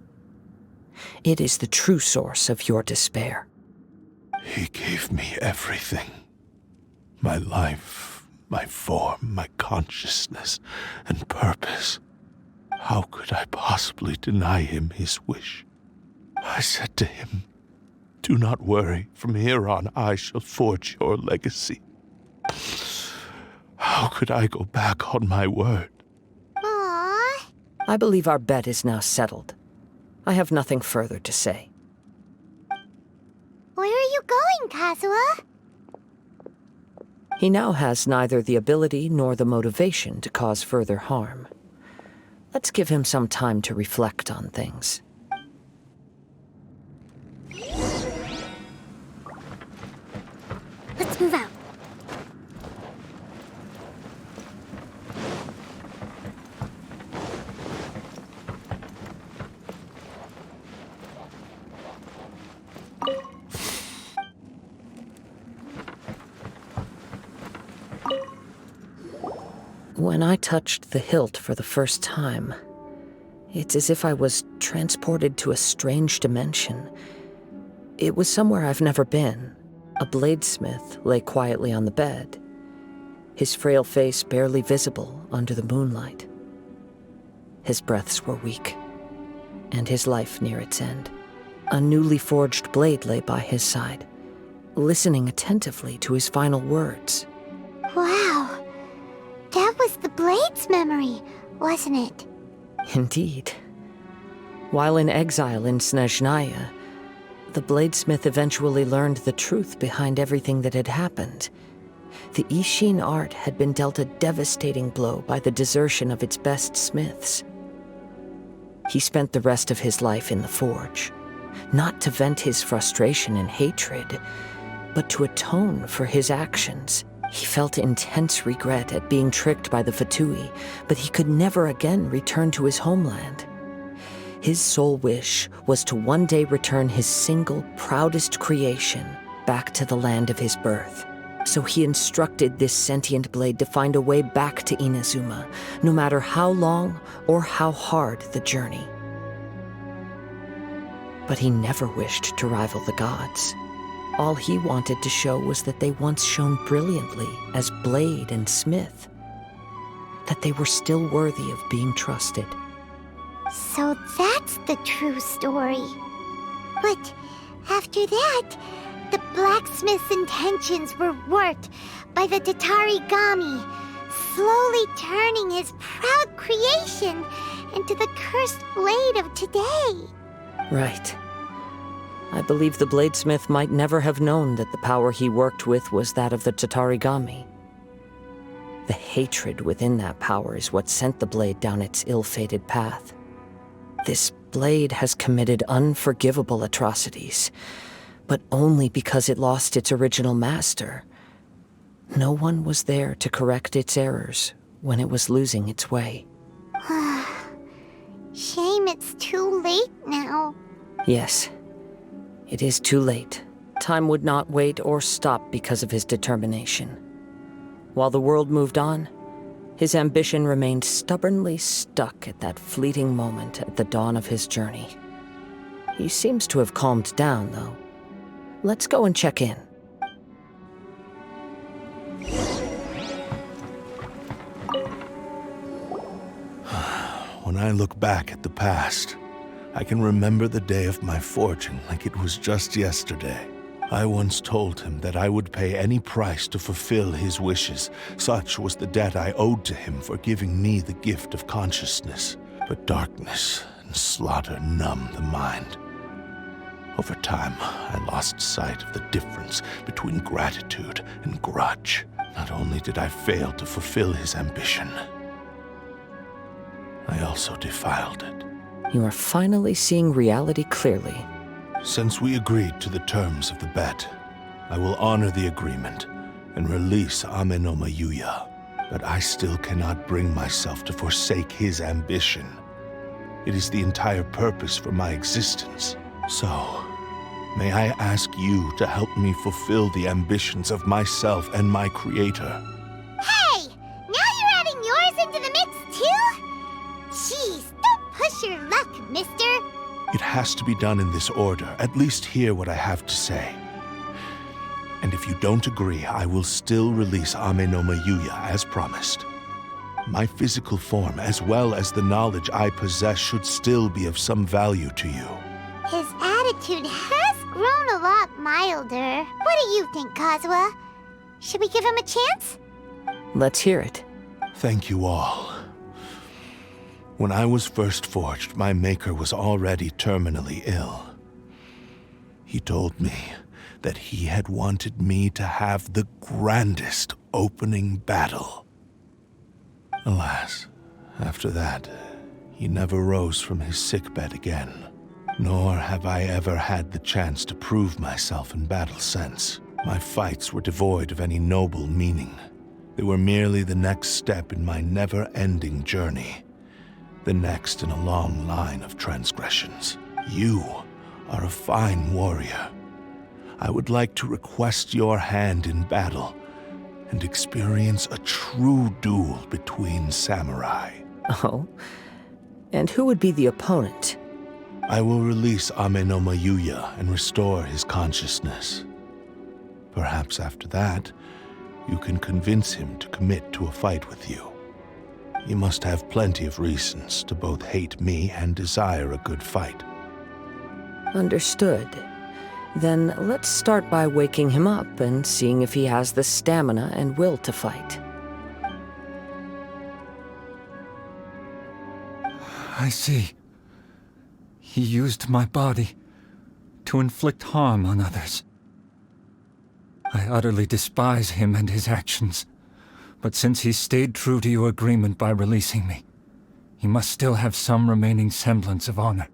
Speaker 2: It is the true source of your despair.
Speaker 3: He gave me everything. My life, my form, my consciousness, and purpose. How could I possibly deny him his wish? I said to him, "Do not worry, from here on I shall forge your legacy." How could I go back on my word?
Speaker 1: Aww.
Speaker 2: I believe our bet is now settled. I have nothing further to say.
Speaker 1: Where are you going, Kazuha?
Speaker 2: He now has neither the ability nor the motivation to cause further harm. Let's give him some time to reflect on things.
Speaker 1: Let's move out.
Speaker 2: When I touched the hilt for the first time, it's as if I was transported to a strange dimension. It was somewhere I've never been. A bladesmith lay quietly on the bed, his frail face barely visible under the moonlight. His breaths were weak, and his life near its end. A newly forged blade lay by his side, listening attentively to his final words.
Speaker 1: Wow. That was the Blade's memory, wasn't it?
Speaker 2: Indeed. While in exile in Snezhnaya, the bladesmith eventually learned the truth behind everything that had happened. The Ishin art had been dealt a devastating blow by the desertion of its best smiths. He spent the rest of his life in the forge, not to vent his frustration and hatred, but to atone for his actions. He felt intense regret at being tricked by the Fatui, but he could never again return to his homeland. His sole wish was to one day return his single, proudest creation back to the land of his birth. So he instructed this sentient blade to find a way back to Inazuma, no matter how long or how hard the journey. But he never wished to rival the gods. All he wanted to show was that they once shone brilliantly as blade and smith, that they were still worthy of being trusted.
Speaker 1: So that's the true story. But after that, the blacksmith's intentions were worked by the Tatarigami, slowly turning his proud creation into the cursed blade of today.
Speaker 2: Right. I believe the bladesmith might never have known that the power he worked with was that of the Tatarigami. The hatred within that power is what sent the blade down its ill-fated path. This blade has committed unforgivable atrocities, but only because it lost its original master. No one was there to correct its errors when it was losing its way.
Speaker 1: Shame it's too late now.
Speaker 2: Yes. It is too late. Time would not wait or stop because of his determination. While the world moved on, his ambition remained stubbornly stuck at that fleeting moment at the dawn of his journey. He seems to have calmed down, though. Let's go and check in.
Speaker 3: When I look back at the past, I can remember the day of my fortune like it was just yesterday. I once told him that I would pay any price to fulfill his wishes. Such was the debt I owed to him for giving me the gift of consciousness. But darkness and slaughter numb the mind. Over time, I lost sight of the difference between gratitude and grudge. Not only did I fail to fulfill his ambition, I also defiled it.
Speaker 2: You are finally seeing reality clearly.
Speaker 3: Since we agreed to the terms of the bet, I will honor the agreement and release Amenoma Yuya. But I still cannot bring myself to forsake his ambition. It is the entire purpose for my existence. So, may I ask you to help me fulfill the ambitions of myself and my creator?
Speaker 1: Hey! Now you're adding yours into the mix, too? Jeez, don't push your luck, mister.
Speaker 3: It has to be done in this order. At least hear what I have to say. And if you don't agree, I will still release Amenoma Yuya as promised. My physical form, as well as the knowledge I possess, should still be of some value to you.
Speaker 1: His attitude has grown a lot milder. What do you think, Kazuha? Should we give him a chance?
Speaker 2: Let's hear it.
Speaker 3: Thank you all. When I was first forged, my maker was already terminally ill. He told me that he had wanted me to have the grandest opening battle. Alas, after that, he never rose from his sickbed again. Nor have I ever had the chance to prove myself in battle since. My fights were devoid of any noble meaning. They were merely the next step in my never-ending journey. The next in a long line of transgressions. You are a fine warrior. I would like to request your hand in battle and experience a true duel between samurai.
Speaker 2: Oh? And who would be the opponent?
Speaker 3: I will release Amenoma Yuya and restore his consciousness. Perhaps after that, you can convince him to commit to a fight with you. You must have plenty of reasons to both hate me and desire a good fight.
Speaker 2: Understood. Then let's start by waking him up and seeing if he has the stamina and will to fight.
Speaker 6: I see. He used my body to inflict harm on others. I utterly despise him and his actions. But since he stayed true to your agreement by releasing me, he must still have some remaining semblance of honor.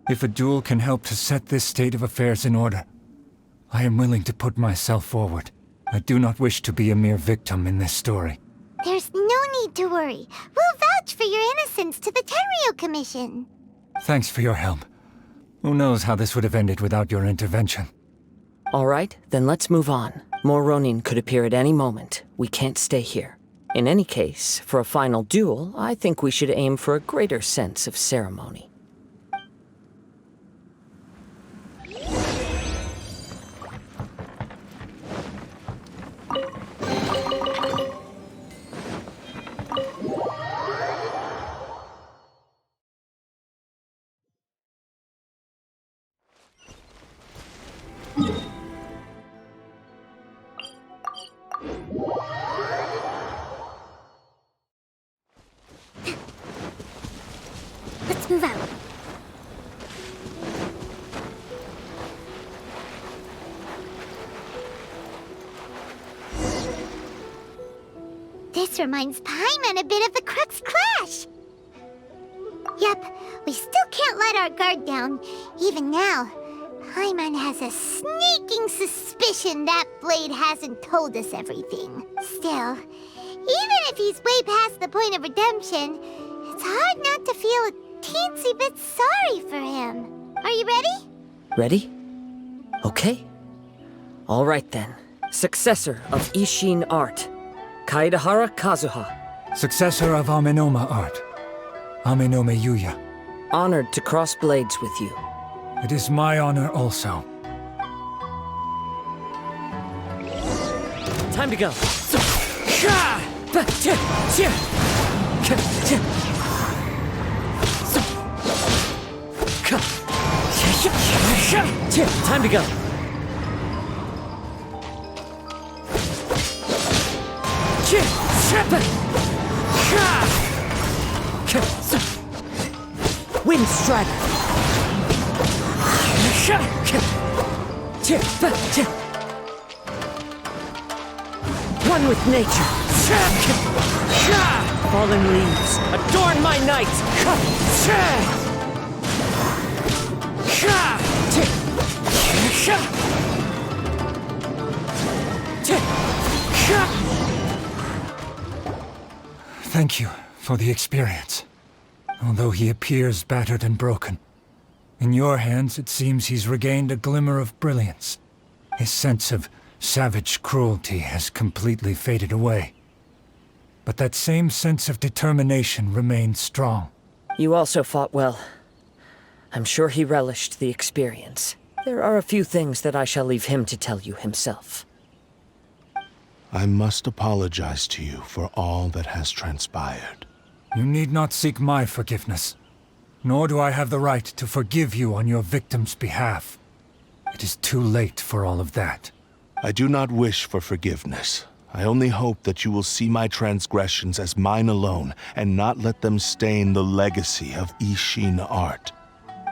Speaker 6: If a duel can help to set this state of affairs in order, I am willing to put myself forward. I do not wish to be a mere victim in this story.
Speaker 1: There's no need to worry. We'll vouch for your innocence to the Tenryo Commission.
Speaker 6: Thanks for your help. Who knows how this would have ended without your intervention.
Speaker 2: All right, then let's move on. More Ronin could appear at any moment. We can't stay here. In any case, for a final duel, I think we should aim for a greater sense of ceremony.
Speaker 1: Let's move out. This reminds Paimon a bit of the Crux Clash. Yep, we still can't let our guard down, even now. Paimon has a sneaking suspicion that Blade hasn't told us everything. Still, even if he's way past the point of redemption, it's hard not to feel a teensy bit sorry for him. Are you ready?
Speaker 2: Ready? Okay. All right then. Successor of Ishin art, Kaedahara Kazuha.
Speaker 6: Successor of Amenoma art, Amenoma Yuya.
Speaker 2: Honored to cross blades with you.
Speaker 6: It is my honor also.
Speaker 2: Time to go. Time to go. Wind Strider! One with nature! Fallen leaves, adorn my night!
Speaker 6: Thank you for the experience. Although he appears battered and broken, in your hands it seems he's regained a glimmer of brilliance. His sense of savage cruelty has completely faded away. But that same sense of determination remains strong.
Speaker 2: You also fought well. I'm sure he relished the experience. There are a few things that I shall leave him to tell you himself.
Speaker 3: I must apologize to you for all that has transpired.
Speaker 6: You need not seek my forgiveness, nor do I have the right to forgive you on your victim's behalf. It is too late for all of that.
Speaker 3: I do not wish for forgiveness. I only hope that you will see my transgressions as mine alone and not let them stain the legacy of Ishin art.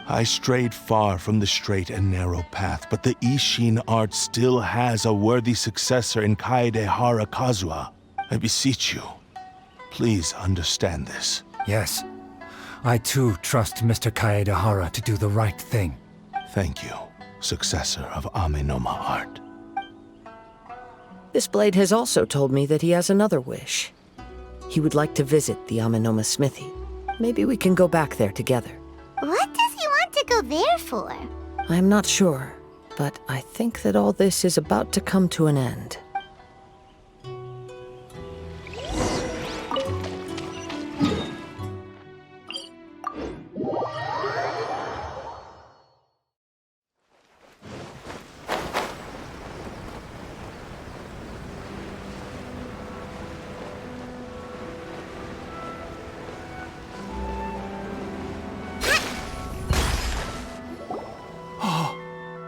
Speaker 3: I strayed far from the straight and narrow path, but the Ishin art still has a worthy successor in Kaedehara Kazuha. I beseech you, please understand this.
Speaker 6: Yes, I too trust Mr. Kaedehara to do the right thing.
Speaker 3: Thank you, successor of Amenoma art.
Speaker 2: This blade has also told me that he has another wish. He would like to visit the Amenoma smithy. Maybe we can go back there together.
Speaker 1: What does he want to go there for?
Speaker 2: I'm not sure, but I think that all this is about to come to an end.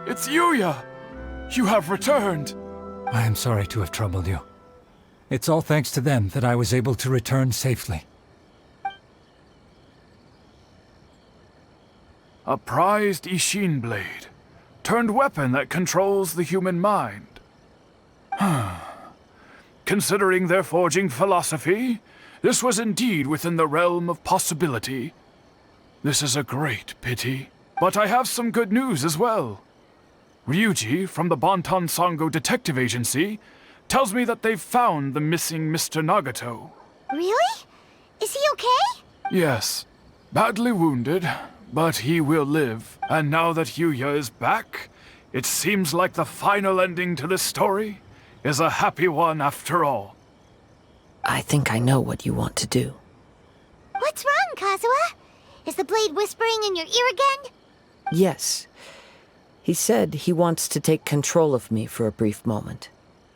Speaker 7: It's Yuya! You have returned!
Speaker 6: I am sorry to have troubled you. It's all thanks to them that I was able to return safely.
Speaker 7: A prized Ishin blade, turned weapon that controls the human mind. Considering their forging philosophy, this was indeed within the realm of possibility. This is a great pity, but I have some good news as well. Ryuji, from the Bonton Sango Detective Agency, tells me that they've found the missing Mr. Nagato.
Speaker 1: Really? Is he okay?
Speaker 7: Yes. Badly wounded, but he will live. And now that Yuya is back, it seems like the final ending to this story is a happy one after all.
Speaker 2: I think I know what you want to do.
Speaker 1: What's wrong, Kazuha? Is the blade whispering in your ear again?
Speaker 2: Yes. He said he wants to take control of me for a brief moment.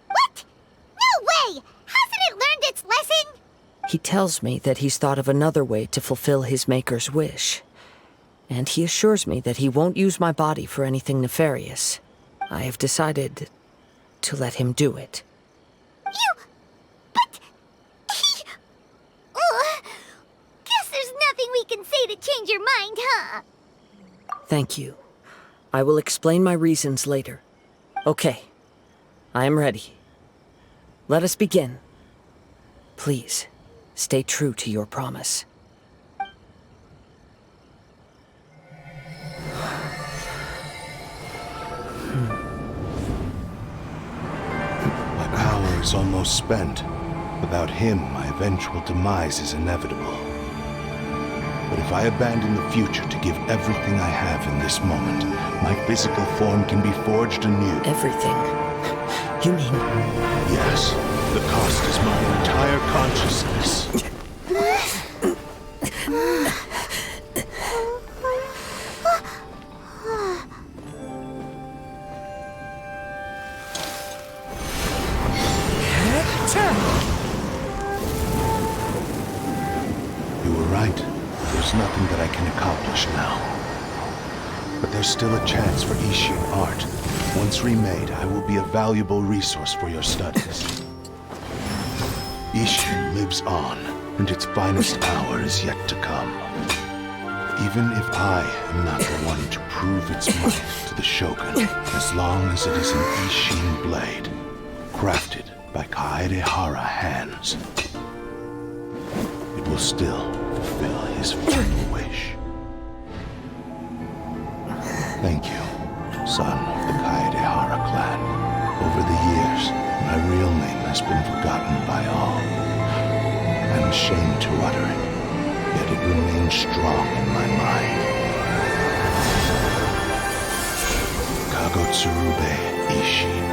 Speaker 1: What? No way! Hasn't it learned its lesson?
Speaker 2: He tells me that he's thought of another way to fulfill his maker's wish. And he assures me that he won't use my body for anything nefarious. I have decided to let him do it.
Speaker 1: But... Guess there's nothing we can say to change your mind, huh?
Speaker 2: Thank you. I will explain my reasons later. Okay. I am ready. Let us begin. Please, stay true to your promise.
Speaker 3: My power is almost spent. Without him, my eventual demise is inevitable. But if I abandon the future to give everything I have in this moment, my physical form can be forged anew.
Speaker 2: Everything? You mean...
Speaker 3: Yes. The cost is my entire consciousness. You were right. There's nothing that I can accomplish now. But there's still a chance for Ishin art. Once remade, I will be a valuable resource for your studies. Ishin lives on, and its finest hour is yet to come. Even if I am not the one to prove its might to the Shogun, as long as it is an Ishin blade, crafted by Kaedehara hands, it will still fulfill his final wish. Thank you, son of the Kaedehara clan. Over the years, my real name has been forgotten by all. I'm ashamed to utter it, yet it remains strong in my mind. Kagotsurube Ishin.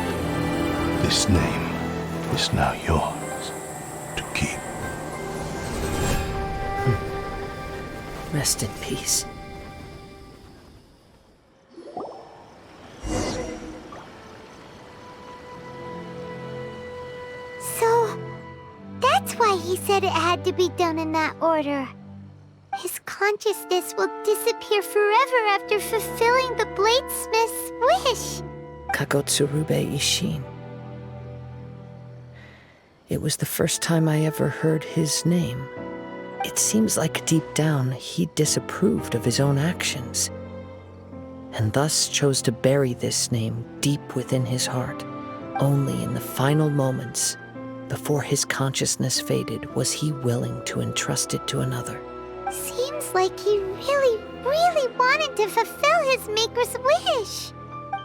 Speaker 3: This name is now yours to keep.
Speaker 2: Rest in peace.
Speaker 1: So, that's why he said it had to be done in that order. His consciousness will disappear forever after fulfilling the bladesmith's wish.
Speaker 2: Kagotsurube Ishin. It was the first time I ever heard his name. It seems like deep down he disapproved of his own actions, and thus chose to bury this name deep within his heart. Only in the final moments, before his consciousness faded, was he willing to entrust it to another.
Speaker 1: Seems like he really, really wanted to fulfill his maker's wish.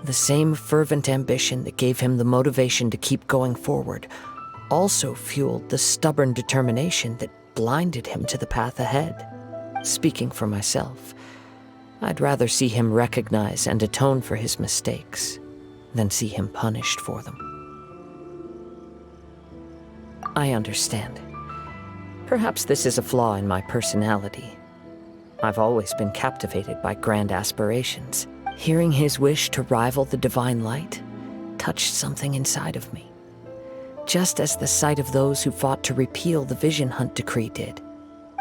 Speaker 2: The same fervent ambition that gave him the motivation to keep going forward also fueled the stubborn determination that blinded him to the path ahead. Speaking for myself, I'd rather see him recognize and atone for his mistakes than see him punished for them. I understand. Perhaps this is a flaw in my personality. I've always been captivated by grand aspirations. Hearing his wish to rival the divine light touched something inside of me, just as the sight of those who fought to repeal the Vision Hunt decree did.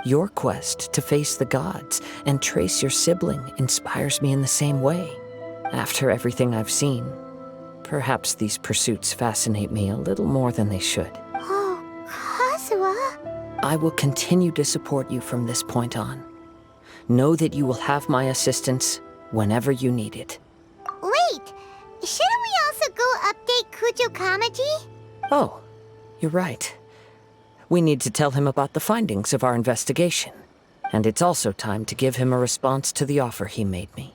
Speaker 2: Your quest to face the gods and trace your sibling inspires me in the same way. After everything I've seen, perhaps these pursuits fascinate me a little more than they should.
Speaker 1: Oh, Kazuha.
Speaker 2: I will continue to support you from this point on. Know that you will have my assistance whenever you need it.
Speaker 1: Wait, shouldn't we also go update Kujo Kamaji?
Speaker 2: Oh, you're right. We need to tell him about the findings of our investigation. And it's also time to give him a response to the offer he made me.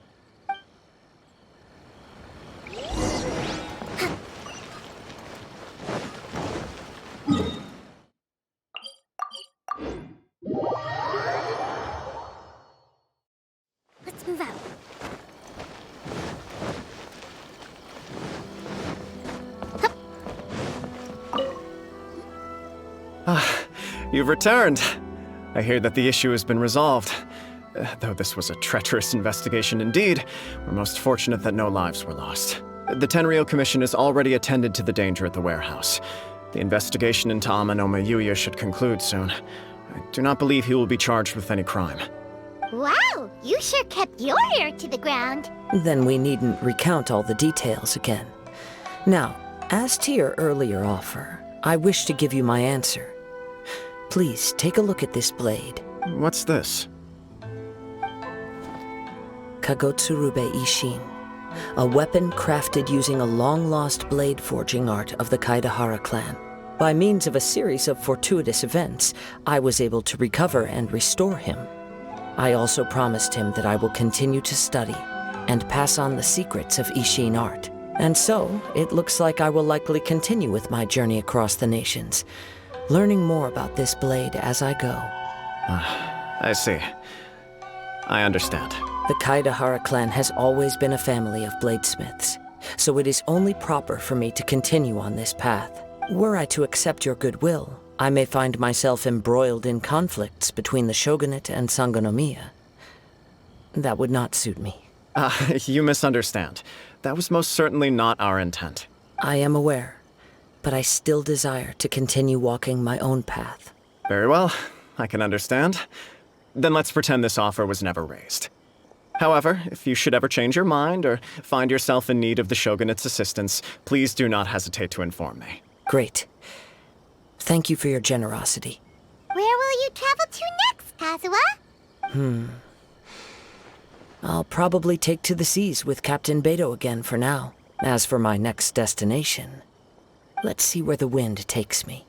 Speaker 1: Let's move out.
Speaker 5: You've returned. I hear that the issue has been resolved. Though this was a treacherous investigation indeed, we're most fortunate that no lives were lost. The Tenryou Commission has already attended to the danger at the warehouse. The investigation into Amanoma Yuya should conclude soon. I do not believe he will be charged with any crime.
Speaker 1: Wow, you sure kept your ear to the ground.
Speaker 2: Then we needn't recount all the details again. Now, as to your earlier offer, I wish to give you my answer. Please, take a look at this blade.
Speaker 5: What's this?
Speaker 2: Kagotsurube Ishin. A weapon crafted using a long-lost blade forging art of the Kaedehara clan. By means of a series of fortuitous events, I was able to recover and restore him. I also promised him that I will continue to study and pass on the secrets of Ishin art. And so, it looks like I will likely continue with my journey across the nations, learning more about this blade as I go.
Speaker 5: I see. I understand.
Speaker 2: The Kaedehara clan has always been a family of bladesmiths, so it is only proper for me to continue on this path. Were I to accept your goodwill, I may find myself embroiled in conflicts between the shogunate and Sangonomiya. That would not suit me.
Speaker 5: You misunderstand. That was most certainly not our intent.
Speaker 2: I am aware, but I still desire to continue walking my own path.
Speaker 5: Very well, I can understand. Then let's pretend this offer was never raised. However, if you should ever change your mind or find yourself in need of the shogunate's assistance, please do not hesitate to inform me.
Speaker 2: Great. Thank you for your generosity.
Speaker 1: Where will you travel to next, Kazuha?
Speaker 2: I'll probably take to the seas with Captain Beto again for now. As for my next destination, let's see where the wind takes me.